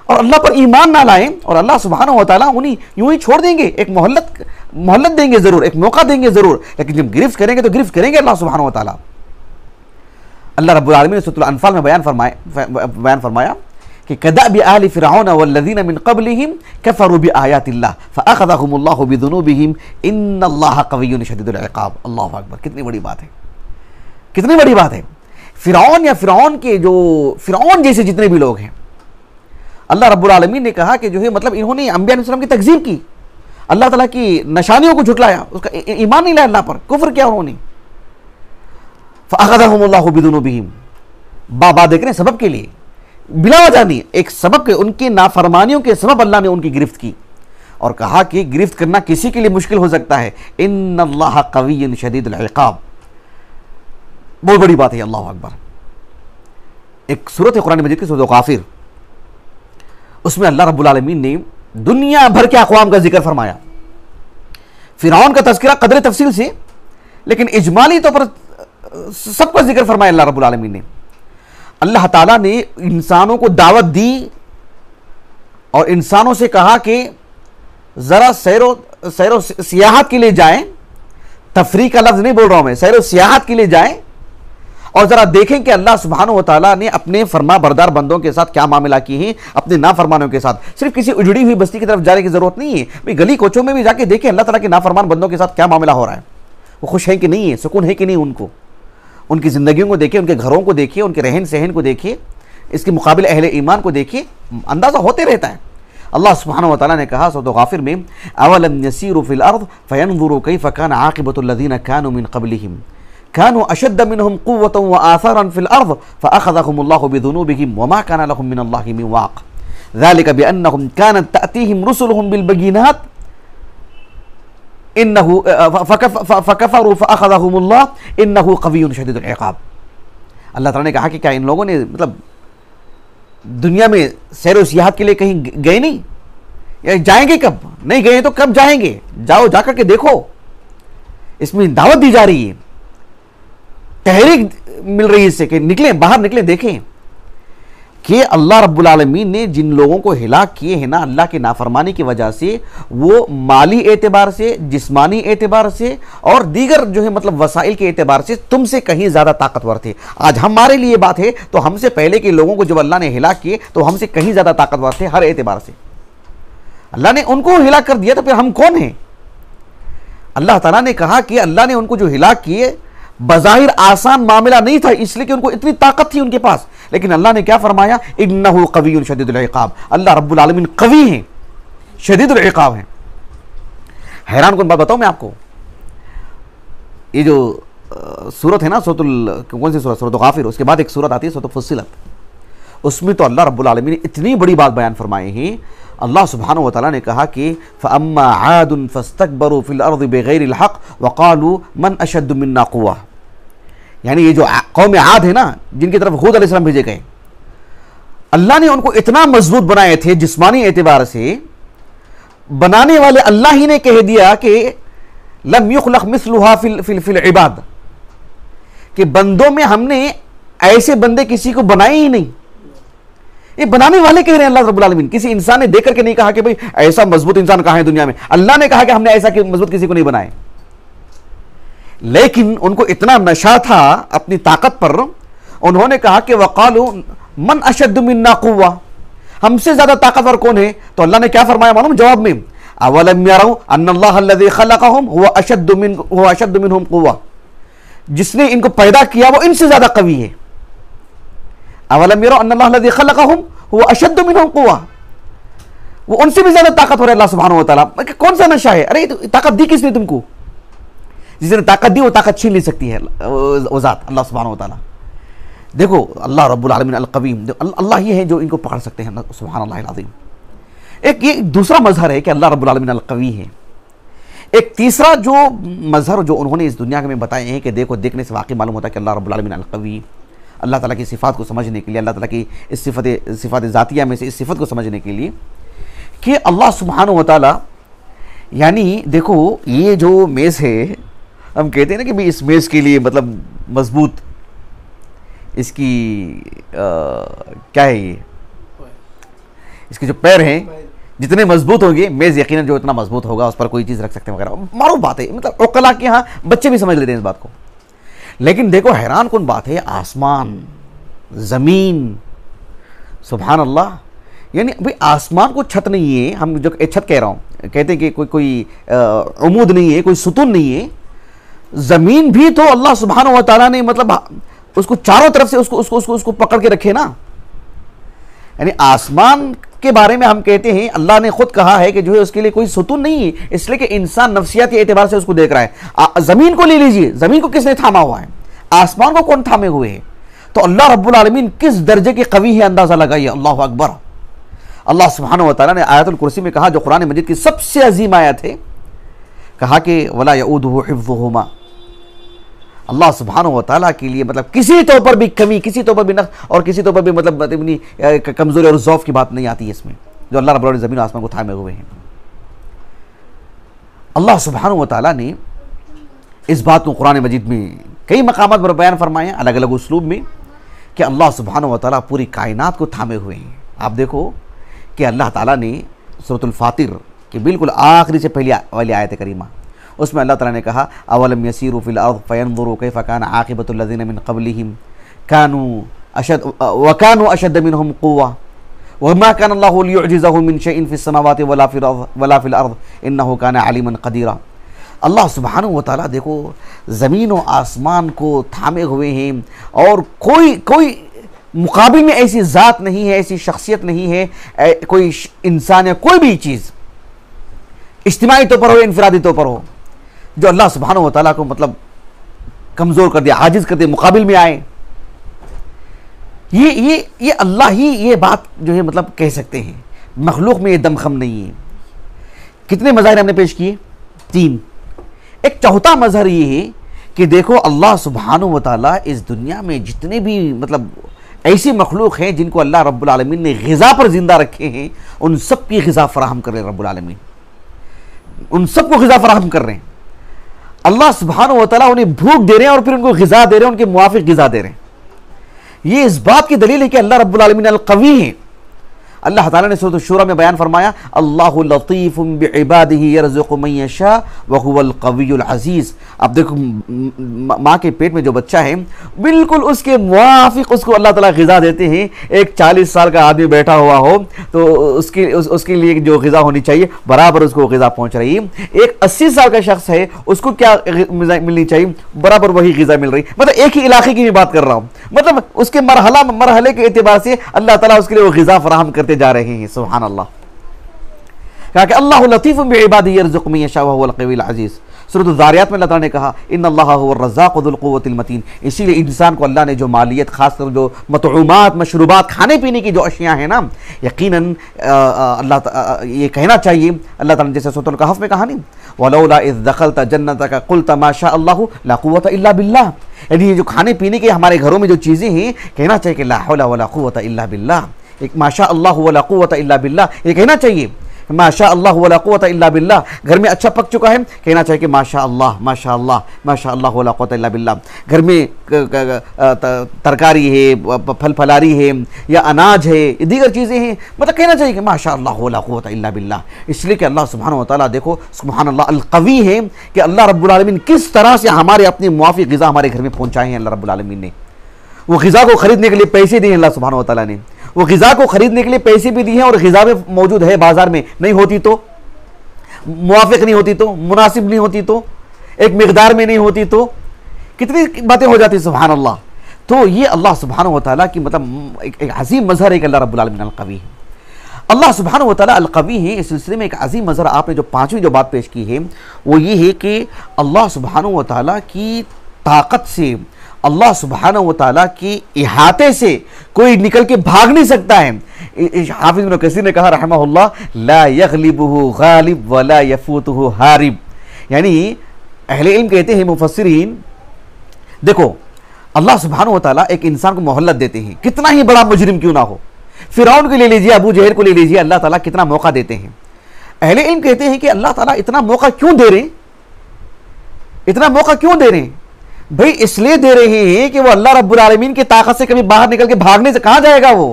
اور اللہ پر ایمان نہ لائیں، اور اللہ سبحانہ وتعالیٰ انہیں یوں ہی چھوڑ دیں گے، ایک مہلت دیں گے ضرور، ایک موقع دیں گے ضرور، لیکن جب گرفت کریں گے تو گرفت کریں گے اللہ سبحانہ وتعالیٰ۔ اللہ رب العالمین نے سورۃ الانفال میں بیان فرمایا کہ کدأب آل فرعون والذین من قبلہم کفروا بآیات اللہ فأخذہم اللہ بذنوبہم ان اللہ قوی شدید العقاب۔ اللہ اکبر، کتنی بڑی بات ہے، کتنی بڑی بات ہے۔ فرعون یا فرعون جیسے جتنے بھی لوگ ہیں، اللہ رب العالمین نے کہا کہ جو ہے مطلب انہوں نے انبیاء علیہ السلام کی تکذیب کی، اللہ تعالیٰ کی نشانیوں کو جھٹلایا، اس کا ایمان نہیں لایا اللہ پر، کفر کیا انہوں نے۔ فأخذہم اللہ بذنوبہم، بابا دیکھ رہے ہیں سبب کے لیے، بلا وجہ نہیں، ایک سبب کے، ان کی نافرمانیوں کے سبب اللہ نے ان کی گرفت کی، اور کہا کہ گرفت کرنا کسی کے لیے مشکل ہو سکتا ہے، ان اللہ قوی شدید العقاب۔ بہت بڑی بات ہے، اللہ اکبر۔ ایک سورۃ قرآن مجید کی سورۃ غافر، اس میں اللہ رب العالمین نے دنیا بھر کے اقوام کا ذکر فرمایا، فرعون کا تذکرہ قدر تفصیل سے، لیکن اجمالی طور پر سب کا ذکر فرمایا اللہ رب العالمین نے۔ اللہ تعالیٰ نے انسانوں کو دعوت دی اور انسانوں سے کہا کہ ذرا سیر و سیاحت کے لیے جائیں، تفریح کا لفظ نہیں بول رہا ہوں میں، سیر و سیاحت کے لیے جائیں اور ذرا دیکھیں کہ اللہ سبحانہ وتعالیٰ نے اپنے فرما بردار بندوں کے ساتھ کیا معاملہ کیے ہیں، اپنے نافرمانوں کے ساتھ۔ صرف کسی اجڑی ہوئی بستی کی طرف جانے کی ضرورت نہیں ہے، بھئی گلی کوچوں میں بھی جا کے دیکھیں اللہ تعالیٰ کے نافرمان بندوں کے ساتھ کیا معاملہ ہو رہا ہے، وہ خوش ہیں کہ نہیں ہے، سکون ہے کہ نہیں ان کو، ان کی زندگیوں کو دیکھیں، ان کے گھروں کو دیکھیں، ان کے رہن سہن کو دیکھیں، اس کے مقابل اہل ایمان کو دیکھیں، اندازہ ہوتے رہتا ہے۔ اللہ سبحانہ وتعالیٰ نے کہا سورۃ غافر میں اولم یسیروا فی الارض فینظروا کیف کان عاقبۃ الذین کانوا من قبلہم كانوا اشد منهم قوة واثارا في الارض فاخذهم الله بذنوبهم وما كان لهم من الله من واق ذلك بانهم كانت تاتيهم رسلهم بالبينات فكفروا فاخذهم الله انه قوي شدید العقاب۔ اللہ تعالیٰ نے کہا کہ کیا ان لوگوں نے مطلب دنیا میں سیر و سیاحت کے لیے کہیں گئے نہیں، یا جائیں گے کب؟ نہیں گئے تو کب جائیں گے؟ جاؤ، جا کر کے دیکھو، اس میں دعوت دی جا رہی ہے، تحریک مل رہی ہے اس سے کہ نکلیں، باہر نکلیں، دیکھیں کہ اللہ رب العالمین نے جن لوگوں کو ہلاک کیے ہیں نا اللہ کے نافرمانی کی وجہ سے، وہ مالی اعتبار سے، جسمانی اعتبار سے اور دیگر جو ہے مطلب وسائل کے اعتبار سے تم سے کہیں زیادہ طاقتور تھے۔ آج ہمارے لیے بات ہے تو ہم سے پہلے کے لوگوں کو جب اللہ نے ہلاک کیے تو ہم سے کہیں زیادہ طاقتور تھے ہر اعتبار سے۔ اللہ نے ان کو ہلاک کر دیا تو پھر ہم کون ہیں؟ اللہ تعالیٰ نے کہا کہ اللہ نے ان کو جو ہلاک کیے بظاہر آسان معاملہ نہیں تھا، اس لیے کہ ان کو اتنی طاقت تھی ان کے پاس، لیکن اللہ نے کیا فرمایا؟ انہ قوی شدید العقاب، اللہ رب العالمین قوی ہیں، شدید العقاب ہیں۔ حیران کن بات بتاؤں میں آپ کو، یہ جو صورت ہے نا کون سی صورت؟ سورۃ غافر، اس کے بعد ایک صورت آتی ہے سورۃ فصلت، اس میں تو اللہ رب العالمین نے اتنی بڑی بات بیان فرمائے ہیں. اللہ سبحانہ وتعالیٰ نے کہا کہ فَأَمَّا عَادٌ فَاسْتَكْبَرُوا فِي الْأَرْضِ بِغَيْرِ الْحَقِّ وَقَالُوا مَنْ أَشَدُّ مِنَّا قُوَّةً. یعنی یہ جو قوم عاد ہے نا، جن کی طرف ہود علیہ السلام بھیجے گئے، اللہ نے ان کو اتنا مضبوط بنائے تھے جسمانی اعتبار سے، بنانے والے اللہ ہی نے کہہ دیا کہ لم یخلق مثلها فی العباد، کہ بندوں میں ہم نے ایسے بندے کسی کو بنائے ہی نہیں. یہ بنانے والے کہہ رہے ہیں اللہ رب العالمین، کسی انسان نے دیکھ کر کے نہیں کہا کہ بھئی ایسا مضبوط انسان کہاں ہے دنیا میں. اللہ نے کہا کہ ہم نے ایسا مضبوط کسی کو نہیں بنائے. لیکن ان کو اتنا نشہ تھا اپنی طاقت پر، انہوں نے کہا کہ وقالوا من اشد منا قوہ، ہم سے زیادہ طاقتور کون ہے؟ تو اللہ نے کیا فرمایا معلوم جواب میں؟ اولم یروا ان اللہ الذی خلقهم هو اشد منهم قوہ، جس نے ان کو پیدا کیا وہ ان سے زیادہ قوی ہے. اولم یروا ان اللہ الذی خلقهم هو اشد منهم قوہ، وہ ان سے بھی زیادہ طاقتور ہے اللہ سبحانہ وتعالیٰ. کون سا نشہ ہے؟ ارے طاقت دی کس نے تم کو؟ جس نے طاقت دی وہ طاقت چھین نہیں سکتی ہے وہ ذات اللہ سبحانہ وتعالیٰ. دیکھو اللہ رب العالمین القویم، اللہ ہی ہے جو ان کو پکڑ سکتے ہیں، سبحان اللہ العظیم. ایک یہ دوسرا مظہر ہے کہ اللہ رب العالمین القوی ہے. ایک تیسرا جو مظہر جو انہوں نے اس دنیا میں بتائے ہیں کہ دیکھو، دیکھنے سے واقعی معلوم ہوتا ہے کہ اللہ رب العالمین القوی، اللہ تعالیٰ کی صفات کو سمجھنے کے لیے، اللہ تعالیٰ کی اس صفات ذاتیہ میں سے اس صفت کو سمجھنے کے لیے کہ اللہ سبحانہ وتعالیٰ، یعنی دیکھو یہ جو میز ہے، ہم کہتے ہیں نا کہ بھی اس میز کے لیے مطلب مضبوط، اس کی کیا ہے، یہ اس کے جو پیر ہیں جتنے مضبوط ہوں گے میز یقیناً جو اتنا مضبوط ہوگا اس پر کوئی چیز رکھ سکتے ہیں وغیرہ. معروف بات ہے، مطلب عقلاء کے ہاں بچے بھی سمجھ لیتے ہیں اس بات کو. لیکن دیکھو حیران کن بات ہے، آسمان، زمین، سبحان اللہ، یعنی بھئی آسمان کو چھت نہیں ہے، ہم جو چھت کہہ رہا ہوں، کہتے ہیں کہ کوئی عمود نہیں ہے، کوئی ستون نہیں ہے. زمین بھی تو اللہ سبحانہ وتعالیٰ نے مطلب اس کو چاروں طرف سے اس کو پکڑ کے رکھے نا. یعنی آسمان کے بارے میں ہم کہتے ہیں اللہ نے خود کہا ہے کہ جو ہے اس کے لیے کوئی ستون نہیں ہے، اس لیے کہ انسان نفسیاتی اعتبار سے اس کو دیکھ رہا ہے. زمین کو لے لیجئے، زمین کو کس نے تھاما ہوا ہے؟ آسمان کو کون تھامے ہوئے ہیں؟ تو اللہ رب العالمین کس درجے کی قوی ہے اندازہ لگائیے. اللہ اکبر. اللہ سبحانہ وتعالیٰ نے آیت الکرسی میں کہا، جو قرآن مجید کی سب سے عظیم آیت ہے، کہا کہ وَلَا يَؤُودُهُ حِفْظُهُمَا. اللہ سبحانہ وتعالیٰ کے لیے مطلب کسی طور پر بھی کمی، کسی طور پر بھی نقص اور کسی طور پر بھی مطلب کمزوری اور ضعف کی بات نہیں آتی ہے اس میں، جو اللہ رب العالمین زمین و آسمان کو تھامے ہوئے ہیں. اللہ سبحانہ وتعالیٰ نے اس بات کو قرآن مجید میں کئی مقامات پر بیان فرمائے ہیں الگ الگ اسلوب میں کہ اللہ سبحانہ وتعالیٰ پوری کائنات کو تھامے ہوئے ہیں. آپ دیکھو کہ اللہ تعالیٰ نے سورۃ الفاطر کے بالکل آخری سے پہلی والی آیت کریمہ، اس میں اللہ تعالیٰ نے کہا اولم یسیروا فی الارض فینظروا کیف کان عاقبۃ الذین من قبلہم وکانوا اشد منہم قوۃ وما کان اللہ لیعجزہ من شیء فی السماوات ولا فی الارض انہ کان علیما قدیرا. اللہ سبحانہ وتعالیٰ دیکھو زمین و آسمان کو تھامے ہوئے ہیں، اور کوئی مقابل میں ایسی ذات نہیں ہے، ایسی شخصیت نہیں ہے، کوئی انسان یا کوئی بھی چیز اجتماعی طور پر ہو، انفرادی طور پر ہو، جو اللہ سبحانہ وتعالیٰ کو مطلب کمزور کر دیا، عاجز کر دیا، مقابل میں آئے. یہ اللہ ہی یہ بات جو ہے مطلب کہہ سکتے ہیں. مخلوق میں یہ دم خم نہیں ہے. کتنے مظاہر ہم نے پیش کیے؟ 3. ایک چوتھا مظہر یہ ہے کہ دیکھو اللہ سبحانہ وتعالیٰ اس دنیا میں جتنے بھی مطلب ایسی مخلوق ہیں جن کو اللہ رب العالمین نے غذا پر زندہ رکھے ہیں، ان سب کی غذا فراہم کر رہے ہیں رب العالمین، ان سب کو غذا فراہم کر رہے ہیں. اللہ سبحانہ وتعالیٰ انہیں بھوک دے رہے ہیں اور پھر ان کو غذا دے رہے ہیں، ان کے موافق غذا دے رہے ہیں. یہ اس بات کی دلیل ہے کہ اللہ رب العالمین القوی ہے. اللہ تعالیٰ نے سورۃ الشورى میں بیان فرمایا اللہ لطیف بعبادہ یرزق من یشاء وہو القوی العزیز. اب دیکھو ماں کے پیٹ میں جو بچہ ہے بالکل اس کے موافق اس کو اللہ تعالیٰ غذا دیتے ہیں. ایک 40 سال کا آدمی بیٹھا ہوا ہو تو اس کے لیے جو غذا ہونی چاہیے برابر اس کو غذا پہنچ رہی ہے. ایک 80 سال کا شخص ہے، اس کو کیا ملنی چاہیے؟ برابر وہی غذا مل رہی. مطلب ایک ہی علاقے کی بھی بات کر رہا ہوں، مطلب اس کے مرحلے کے اعتبار سے اللہ تعالیٰ اس کے لیے وہ غذا فراہم کرتے جا رہے ہیں. سبحان اللہ. کہا کہ اللہ لطیف بعبادہ یرزق من یشاء وہو القوی العزیز. سورۃ الذاریات میں اللہ تعالیٰ نے کہا ان اللہ هو الرزاق ذو القوۃ المتین. اسی لیے انسان کو اللہ نے جو مالیت، خاص کر جو مطعومات، مشروبات، کھانے پینے کی جو اشیاء ہیں نا، یقیناً اللہ یہ کہنا چاہیے اللہ تعالیٰ نے جیسے سورۃ الکہف میں کہا نہیں ولولا اذ دخلت جنتک قلت ما شاء اللہ لا قوۃ الا باللہ. یعنی یہ جو کھانے پینے کے ہمارے گھروں میں جو چیزیں ہیں، کہنا چاہیے کہ لا حول ولا قوۃ الا باللہ. ایک ما شاء اللہ ولا قوۃ الا باللہ یہ کہنا چاہیے. ما شاء اللہ ولا قوۃ الا باللہ. گھر میں اچھا پک چکا ہے، کہنا چاہیے کہ ما شاء اللہ ما شاء اللہ ما شاء اللہ ولا قوۃ الا باللہ. گھر میں ترکاری ہے، پھل پھلاری ہے یا اناج ہے، دیگر چیزیں ہیں، مطلب کہنا چاہیے کہ ما شاء اللہ ولا قوۃ الا باللہ. اس لیے کہ اللہ سبحانہ و تعالیٰ دیکھو سبحان اللہ القوی ہے کہ اللہ رب العالمین کس طرح سے ہمارے اپنے موافق غذا ہمارے گھر میں پہنچائے ہیں. اللہ رب العالمین نے وہ غذا کو خریدنے کے لیے پیسے دیے ہیں. اللہ سبحانہ و تعالیٰ نے وہ غذا کو خریدنے کے لیے پیسے بھی دیے ہیں، اور غذا میں موجود ہے بازار میں، نہیں ہوتی تو، موافق نہیں ہوتی تو، مناسب نہیں ہوتی تو، ایک مقدار میں نہیں ہوتی تو کتنی باتیں ہو جاتی سبحان اللہ. تو یہ اللہ سبحانہ و تعالیٰ کی مطلب ایک عظیم مظہر ہے کہ اللہ رب العالمین القوی ہے. اللہ سبحانہ و تعالیٰ القوی ہے. اس سلسلے میں ایک عظیم مظہر آپ نے جو پانچویں جو بات پیش کی ہے وہ یہ ہے کہ اللہ سبحانہ و تعالیٰ کی طاقت سے، اللہ سبحانہ و تعالیٰ کی احاطے سے کوئی نکل کے بھاگ نہیں سکتا ہے. حافظ ابن کثیر نے کہا رحمہ اللہ لا یغلبہ غالب ولا یفوتہ حارب. یعنی اہل علم کہتے ہیں، مفسرین، دیکھو اللہ سبحانہ و تعالیٰ ایک انسان کو مہلت دیتے ہیں، کتنا ہی بڑا مجرم کیوں نہ ہو. فرعون کو لے لیجیے، ابو جہل کو لے لیجیے، اللہ تعالیٰ کتنا موقع دیتے ہیں. اہل علم کہتے ہیں کہ اللہ تعالیٰ اتنا موقع کیوں دے رہے ہیں، اتنا موقع کیوں دے رہے ہیں؟ بھئی اس لیے دے رہے ہیں کہ وہ اللہ رب العالمین کی طاقت سے کبھی باہر نکل کے بھاگنے سے کہاں جائے گا، وہ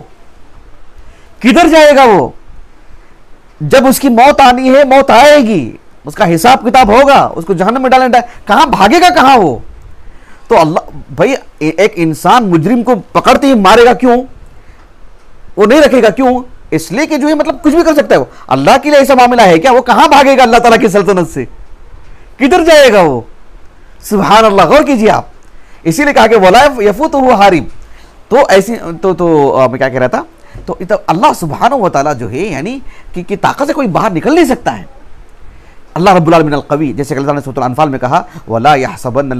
کدھر جائے گا؟ وہ جب اس کی موت آنی ہے، موت آئے گی، اس کا حساب کتاب ہوگا، اس کو جہنم میں ڈالنا، کہاں بھاگے گا، کہاں وہ؟ تو اللہ بھئی ایک انسان مجرم کو پکڑتے ہی مارے گا کیوں؟ وہ نہیں رکھے گا کیوں؟ اس لیے کہ جو ہے مطلب کچھ بھی کر سکتا ہے وہ. اللہ کے لیے ایسا معاملہ ہے کیا؟ وہ کہاں بھاگے گا اللہ تعالیٰ کی سلطنت سے؟ کدھر جائے گا وہ؟ سبحان اللہ. غور کیجیے آپ. اسی لیے کہا کہ ولا یفوتہ حارب. تو ایسی تو میں کیا کہہ رہا تھا، تو اللہ سبحانہ و تعالیٰ جو ہے یعنی کہ طاقت سے کوئی باہر نکل نہیں سکتا ہے. اللہ رب العالمین القوی، جیسے کہ اللہ نے سورۃ الانفال میں کہا ولا يحسبن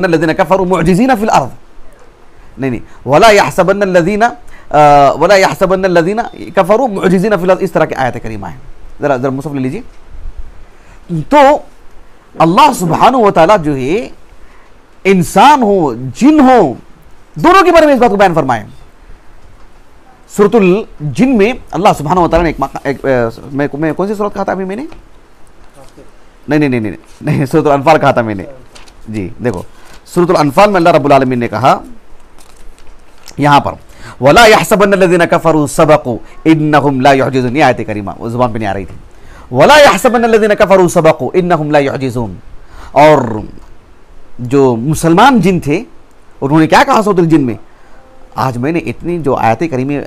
الذين كفروا معجزين في الارض. نہیں ولا يحسبن الذين كفروا معجزين في الارض. اس طرح کی آیت کریمہ ہے. ذرا مصحف لے لیجیے. تو اللہ سبحانہ و تعالیٰ جو ہے انسان ہو، جن ہو، دونوں کے بارے میں اس بات کو بیان فرمائے. سورۃ الجن میں اللہ سبحانہ و تعالیٰ نے میں کون سی سورت کہا تھا ابھی میں نے؟ نہیں سورۃ الانفال کہا تھا میں نے. جی دیکھو سورۃ الانفال میں اللہ رب العالمین نے کہا یہاں پر وَلَا يَحْسَبَنَّ الَّذِينَ كَفَرُوا سَبَقُوا إِنَّهُمْ لَا يُعْجِزُونَ. یہ آیت کریمہ وہ زبان پہ نہیں آ رہی تھی. وَلَا يَحْسَبَنَّ الَّذِينَ كَفَرُوا سَبَقُوا إِنَّهُمْ لَا يُعْجِزُونَ. اور جو مسلمان جن تھے انہوں نے کیا کہا سورۃ الجن میں؟ آج میں نے اتنی جو آیت کریمہ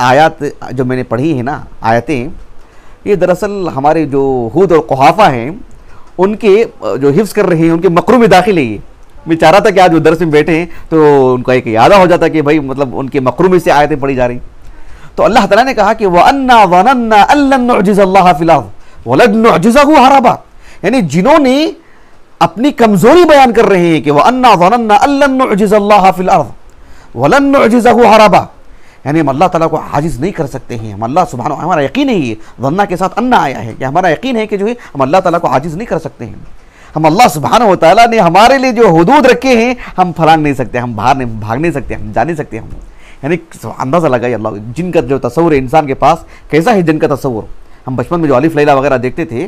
آیات جو میں نے پڑھی ہیں نا، آیتیں، یہ دراصل ہمارے جو ہود اور قحافہ ہیں ان کے جو حفظ کر رہے ہیں ان کے مقرو میں داخل ہے. یہ میں چاہ رہا تھا کہ آج وہ درس میں بیٹھے ہیں تو ان کا ایک یادہ ہو جاتا کہ بھائی مطلب ان کے مقرو میں سے آیتیں پڑھی جا رہی. تو اللہ تعالیٰ نے کہا کہ وَأَنَّا ظَنَنَّا أَن لَّن نُعْجِزَ اللَّهَ فِي الْأَرْضِ وَلَن نُعْجِزَهُ هَرَبًا. یعنی جنہوں نے اپنی کمزوری بیان کر رہے ہیں کہ وَأَنَّا ظَنَنَّا أَن لَّن نُعْجِزَ اللَّهَ فِي الْأَرْضِ وَلَن نُعْجِزَهُ هَرَبًا. یعنی ہم اللہ تعالیٰ کو عاجز نہیں کر سکتے ہیں. ہم اللہ سبحانہ، ہمارا یقین ہے، یہ ظنّا کے ساتھ انا آیا ہے کہ ہمارا یقین ہے کہ جو ہے ہم اللہ تعالیٰ کو عاجز نہیں کر سکتے ہیں. ہم اللہ سبحانہ و تعالیٰ نے ہمارے لیے جو حدود رکھے ہیں ہم پھلان نہیں سکتے، ہم باہر نہیں بھاگ نہیں سکتے، ہم جا نہیں سکتے. ہم یعنی اندازہ لگائیے اللہ جن کا جو تصور ہے انسان کے پاس کیسا ہے. جن کا تصور ہم بچپن میں جو الف لیلا وغیرہ دیکھتے تھے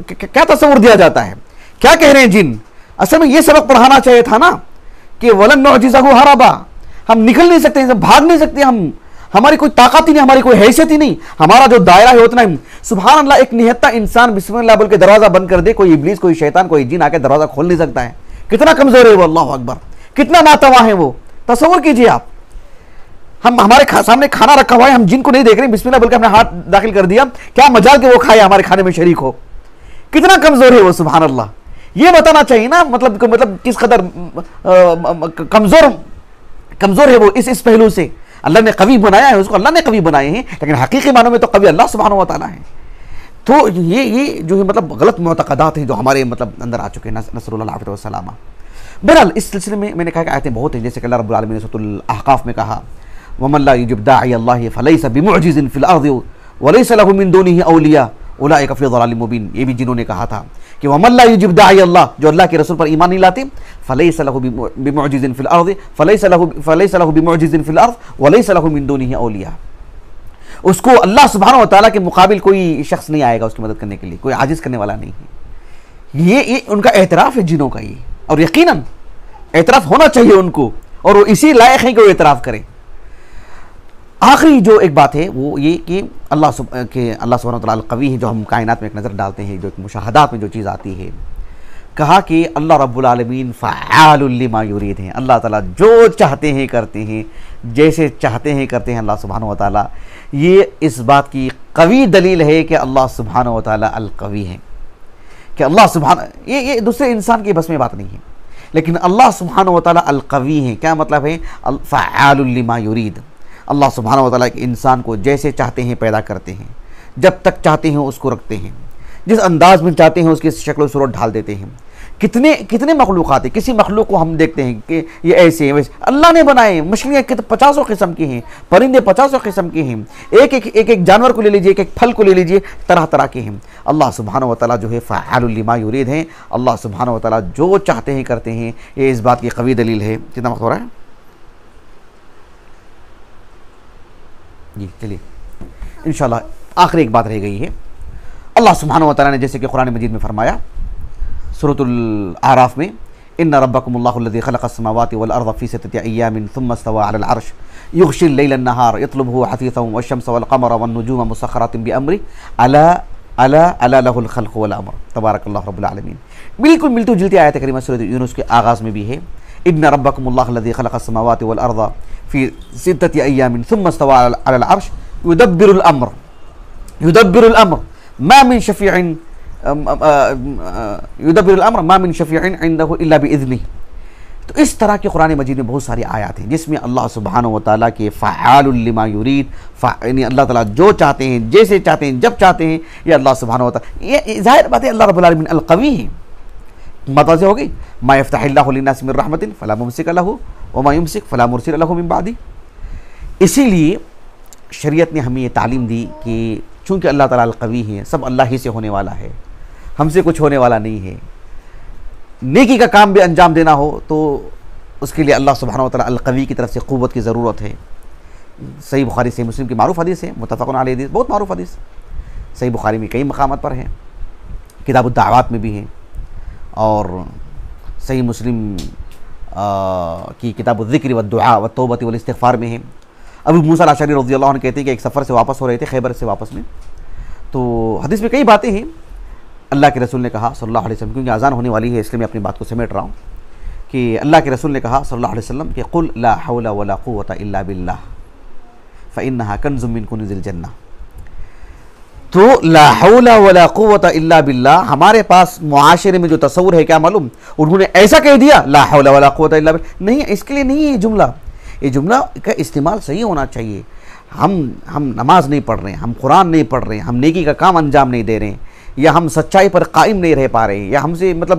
کیا تصور دیا جاتا ہے، کیا کہہ رہے ہیں جن. اصل میں یہ سبق پڑھانا چاہیے تھا نا کہ وَلَن نُعْجِزَهُ هَرَبًا. ہم نکل نہیں سکتے، بھاگ نہیں سکتے، ہماری کوئی طاقت ہی نہیں، ہماری کوئی حیثیت ہی نہیں. ہمارا جو دائرہ ہے اتنا ہی. سبحان اللہ. ایک نہتا انسان بسم اللہ بول کے دروازہ بند کر دے، کوئی ابلیس، کوئی شیطان، کوئی جن آ کے دروازہ کھول نہیں سکتا ہے. کتنا کمزور ہے وہ. اللہ اکبر. کتنا ناتواں ہے وہ. تصور کیجئے آپ. ہمارے سامنے کھانا رکھا ہوا ہے، ہم جن کو نہیں دیکھ رہے، بسم اللہ بول کے ہم نے ہاتھ داخل کر دیا، کیا مجال کہ وہ کھائے ہمارے کھانے میں شریک ہو. کتنا کمزور ہے وہ. سبحان اللہ. یہ بتانا چاہیے نا مطلب کس قدر کمزور ہے وہ اس پہلو سے. اللہ نے قوی بنایا ہے، اس کو اللہ نے قوی بنائے ہیں، لیکن حقیقی معنوں میں تو قوی اللہ سبحانہ و تعالیٰ ہے. تو یہ جو ہے مطلب غلط معتقدات ہیں جو ہمارے مطلب اندر آ چکے ہیں، نسأل اللہ العافیہ والسلامہ۔ بہرحال اس سلسلے میں نے کہا کہ آیتیں بہت ہیں، جیسے کہ اللہ رب العالمین نے سورۃ الاحقاف میں کہا وَمَن لَا يُجِبْ دَاعِيَ اللَّهِ فَلَيْسَ بِمُعْجِزٍ فِي الْأَرْضِ وَلَيْسَ لَهُ مِن دُونِهِ أَوْلِيَاءُ أُولَٰئِكَ فِي ضَلَالٍ مُّبِينٍ۔ یہ بھی جنہوں نے کہا تھا کہ وَمَن لَا يُجِبْ دَاعِيَ اللَّهِ، جو اللہ کے رسول پر ایمان نہیں لاتے، فَلَيْسَ لَهُ بِمُعْجِزٍ فِي الْأَرْضِ فَلَيْسَ لَهُ بِمُعْجِزٍ فِي الْأَرْضِ وَلَيْسَ لَهُ مِن دُونِهِ أَوْلِيَاءُ۔ اس کو اللہ سبحانہ و تعالیٰ کے مقابل کوئی شخص نہیں آئے گا اس کی مدد کرنے کے لیے، کوئی عاجز کرنے والا نہیں ہے۔ یہ ان کا اعتراف ہے جنوں کا، یہ اور یقیناً اعتراف ہونا چاہیے ان کو، اور وہ اسی لائق ہیں کہ وہ اعتراف کریں۔ آخری جو ایک بات ہے وہ یہ کہ اللہ سبحانہ و تعالیٰ القوی ہے، جو ہم کائنات میں ایک نظر ڈالتے ہیں، جو ایک مشاہدات میں جو چیز آتی ہے، کہا کہ اللہ رب العالمین فعال لما یرید ہیں، اللہ تعالیٰ جو چاہتے ہیں کرتے ہیں، جیسے چاہتے ہیں کرتے ہیں اللہ سبحانہ و تعالیٰ۔ یہ اس بات کی قوی دلیل ہے کہ اللہ سبحانہ و تعالیٰ القوی ہیں، کہ اللہ سبحانہ، یہ دوسرے انسان کی بس میں بات نہیں ہے، لیکن اللہ سبحانہ و تعالیٰ القوی ہیں۔ کیا مطلب ہے؟ فعال لما یرید، اللہ سبحانہ و تعالیٰ ایک انسان کو جیسے چاہتے ہیں پیدا کرتے ہیں، جب تک چاہتے ہیں اس کو رکھتے ہیں، جس انداز میں چاہتے ہیں اس کی شکل و صورت ڈھال دیتے ہیں۔ کتنے مخلوقات ہیں، کسی مخلوق کو ہم دیکھتے ہیں کہ یہ ایسے ہیں ویسے، اللہ نے بنائے، مچھلیاں 50 قسم کی ہیں، پرندے 50 قسم کے ہیں، ایک جانور کو لے لیجئے، ایک پھل کو لے لیجئے، طرح طرح کے ہیں۔ اللہ سبحانہ و تعالیٰ جو ہے فعال لما یرید ہیں، اللہ سبحانہ و تعالیٰ جو چاہتے ہیں کرتے ہیں۔ یہ اس بات کی قوی دلیل ہے۔ کتنا وقت ہو رہا ہے؟ جی چلیے، انشاءاللہ آخری ایک بات رہ گئی ہے۔ اللہ سبحانہ و تعالیٰ نے جیسے کہ قرآن مجید میں فرمایا سورۃ الاعراف میں ان ربکم اللہ الذی خلق السماوات والارض فی ستۃ ایام ثم استوى علی العرش یغشی اللیل النہار یطلبہ حثیثا والشمس والقمر والنجوم مسخرات بامرہ الا لہ الخلق والامر تبارک اللہ رب العالمین۔ بالکل ملتی جلتی آیت کریمہ سورۃ یونس کے آغاز میں بھی ہے ان ربکم اللہ الذی خلق السماوات والارض فی ستۃ ایام ثم استوى علی العرش یدبر الامر ما من شفیع یدبر الامر ما من شفیع عنده الا باذنہ۔ تو اس طرح کے قرآن مجید میں بہت ساری آیات ہیں جس میں اللہ سبحانہ و تعالیٰ کے فعال لما یرید، یعنی اللہ تعالیٰ جو چاہتے ہیں، جیسے چاہتے ہیں، جب چاہتے ہیں، یہ اللہ سبحانہ و تعالیٰ، یہ ظاہر بات ہے اللہ رب العالمین القوی ہیں۔ متوجہ ہو گئی؟ ما یفتح اللہ للناس من رحمت فلا ممسک لہ وما یمسک فلا مرسل لہ من بعدہ۔ اسی لیے شریعت نے ہمیں یہ تعلیم دی کہ چونکہ اللہ تعالیٰ القوی ہیں، سب اللہ ہی سے ہونے والا ہے، ہم سے کچھ ہونے والا نہیں ہے۔ نیکی کا کام بھی انجام دینا ہو تو اس کے لیے اللہ سبحانہ و تعالیٰ القوی کی طرف سے قوت کی ضرورت ہے۔ صحیح بخاری صحیح مسلم کی معروف حدیث ہے، متفق علیہ حدیث، بہت معروف حدیث، صحیح بخاری میں کئی مقامات پر ہیں، کتاب الدعوات میں بھی ہیں، اور صحیح مسلم کی کتاب الذکر والدعاء والتوبۃ والاستغفار میں ہیں۔ ابو موسیٰ الاشعری رضی اللہ عنہ کہتے ہیں کہ ایک سفر سے واپس ہو رہے تھے، خیبر سے واپس میں، تو حدیث میں کئی باتیں ہیں۔ اللہ کے رسول نے کہا صلی اللہ علیہ وسلم، کیونکہ اذان ہونے والی ہے اس لیے میں اپنی بات کو سمیٹ رہا ہوں، کہ اللہ کے رسول نے کہا صلی اللہ علیہ وسلم کہ قل لا حول ولا قوة الا باللہ فإنہا کنز من کنوز الجنہ۔ تو لا حول ولا قوة الا باللہ، ہمارے پاس معاشرے میں جو تصور ہے، کیا معلوم انہوں نے ایسا کہہ دیا لا حول ولا قوة الا باللہ، نہیں، اس کے لیے نہیں ہے یہ جملہ، یہ جملہ کا استعمال صحیح ہونا چاہیے۔ ہم نماز نہیں پڑھ رہے ہیں، ہم قرآن نہیں پڑھ رہے ہیں، ہم نیکی کا کام انجام نہیں دے رہے ہیں، یا ہم سچائی پر قائم نہیں رہ پا رہے ہیں، یا ہم سے مطلب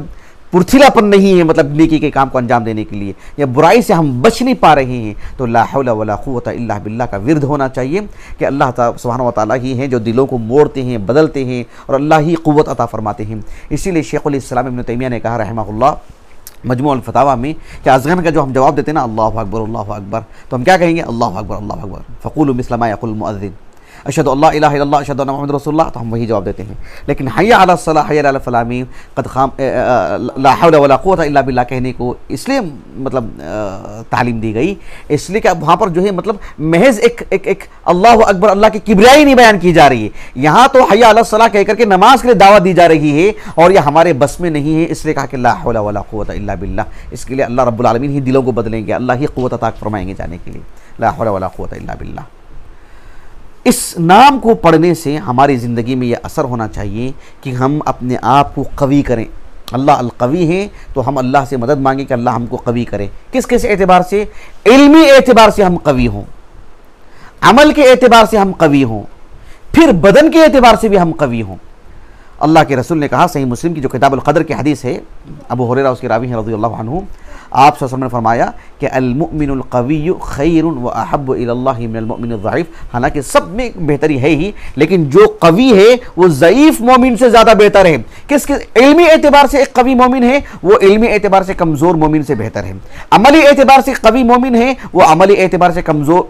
پرتھیلا پن نہیں ہے مطلب نیکی کے کام کو انجام دینے کے لیے، یا برائی سے ہم بچ نہیں پا رہے ہیں، تو لا حول ولا قوة الا باللہ کا ورد ہونا چاہیے کہ اللہ سبحانہ و تعالیٰ ہی ہیں جو دلوں کو موڑتے ہیں، بدلتے ہیں، اور اللہ ہی قوت عطا فرماتے ہیں۔ اسی لیے شیخ الاسلام ابن تیمیہ نے کہا رحمہ اللہ مجموع الفتاویٰ میں کہ اذان کا جو ہم جواب دیتے ہیں نا اللہ اکبر اللہ اکبر، تو ہم کیا کہیں گے؟ اللہ اکبر اللہ اکبر، فقولوا مثل ما یقول المؤذن، اشہد اللہ الہ الا اللہ اشہد ان محمد رسول اللہ، تو ہم وہی جواب دیتے ہیں۔ لیکن حی علی الصلاۃ حی علی الفلاح میں لا حول ولا قوۃ الا باللہ کہنے کو اس لیے مطلب تعلیم دی گئی، اس لیے کہ اب وہاں پر جو ہے مطلب محض ایک اللہ اکبر، اللہ کی کبریائی نہیں بیان کی جا رہی ہے، یہاں تو حی علی الصلاۃ کہہ کر کے نماز کے لیے دعوت دی جا رہی ہے، اور یہ ہمارے بس میں نہیں ہے، اس لیے کہا کہ لا حول ولا قوۃ الا باللہ۔ اس کے لیے اللہ رب العالمین ہی دلوں کو بدلیں گے، اللہ ہی قوت عطا فرمائیں گے جانے کے لیے، لا حول ولا قوۃ الا باللہ۔ اس نام کو پڑھنے سے ہماری زندگی میں یہ اثر ہونا چاہیے کہ ہم اپنے آپ کو قوی کریں۔ اللہ القوی ہیں تو ہم اللہ سے مدد مانگیں کہ اللہ ہم کو قوی کرے۔ کس اعتبار سے؟ علمی اعتبار سے ہم قوی ہوں، عمل کے اعتبار سے ہم قوی ہوں، پھر بدن کے اعتبار سے بھی ہم قوی ہوں۔ اللہ کے رسول نے کہا، صحیح مسلم کی جو کتاب القدر کی حدیث ہے، ابو ہریرہ اس کے راوی ہیں رضی اللہ عنہ، آپ صلی اللہ علیہ وسلم نے فرمایا کہ المؤمن القوی خیر واحب الی اللہ من المؤمن الضعیف، حالانکہ سب میں بہتری ہے ہی، لیکن جو قوی ہے وہ ضعیف مومن سے زیادہ بہتر ہے۔ کس علمی اعتبار سے ایک قوی مومن ہے، وہ علمی اعتبار سے کمزور مومن سے بہتر ہے۔ عملی اعتبار سے قوی مومن ہے، وہ عملی اعتبار سے کمزور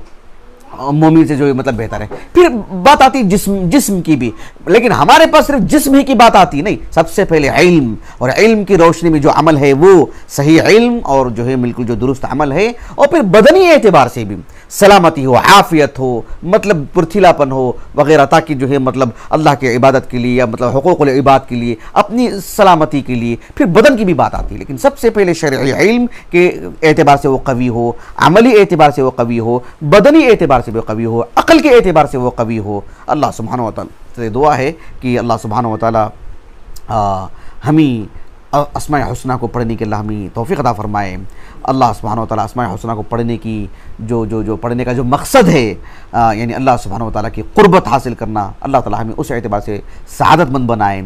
مومن سے جو مطلب بہتر ہے۔ پھر بات آتی جسم کی بھی، لیکن ہمارے پاس صرف جسم ہی کی بات آتی نہیں، سب سے پہلے علم، اور علم کی روشنی میں جو عمل ہے وہ صحیح علم اور جو ہے بالکل جو درست عمل ہے، اور پھر بدنی اعتبار سے بھی سلامتی ہو، عافیت ہو، مطلب پرتھیلاپن ہو وغیرہ، تاکہ جو ہے مطلب اللہ کی عبادت کے لیے یا مطلب حقوق العباد کے لیے، اپنی سلامتی کے لیے، پھر بدن کی بھی بات آتی ہے۔ لیکن سب سے پہلے شرعی علم کے اعتبار سے وہ قوی ہو، عملی اعتبار سے وہ قوی ہو، بدنی اعتبار سے وہ قوی ہو، عقل کے اعتبار سے وہ قوی ہو۔ اللہ سبحانہ و تعالی سے دعا ہے کہ اللہ سبحانہ و تعالی ہمیں اسماء حسنہ کو پڑھنے کے اللہ ہمیں توفیق عطا فرمائے۔ اللہ سبحانہ و تعالی اسماء حسنہ کو پڑھنے کی جو پڑھنے کا جو مقصد ہے، یعنی اللہ سبحانہ و تعالی کی قربت حاصل کرنا، اللہ تعالی ہمیں اس اعتبار سے سعادت مند بنائے۔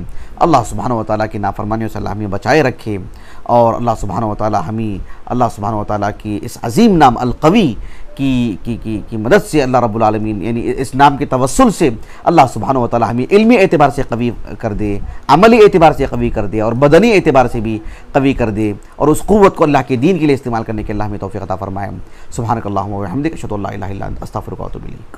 اللہ سبحانہ و تعالی کی نافرمانیوں سے اللہ ہمیں بچائے رکھے، اور اللہ سبحانہ و تعالی ہمیں اللہ سبحانہ و تعالی کی اس عظیم نام القوی کی مدد سے اللہ رب العالمین، یعنی اس نام کے توسل سے اللہ سبحانہ و تعالی ہمیں علمی اعتبار سے قوی کر دے، عملی اعتبار سے قوی کر دے، اور بدنی اعتبار سے بھی قوی کر دے، اور اس قوت کو اللہ کے دین کے لیے استعمال کرنے کے اللہ ہمیں توفیق عطا فرمائے۔ سبحانک اللہم و بحمدک، اشہد ان لا الہ الا انت، استغفرک و اتوب الیک۔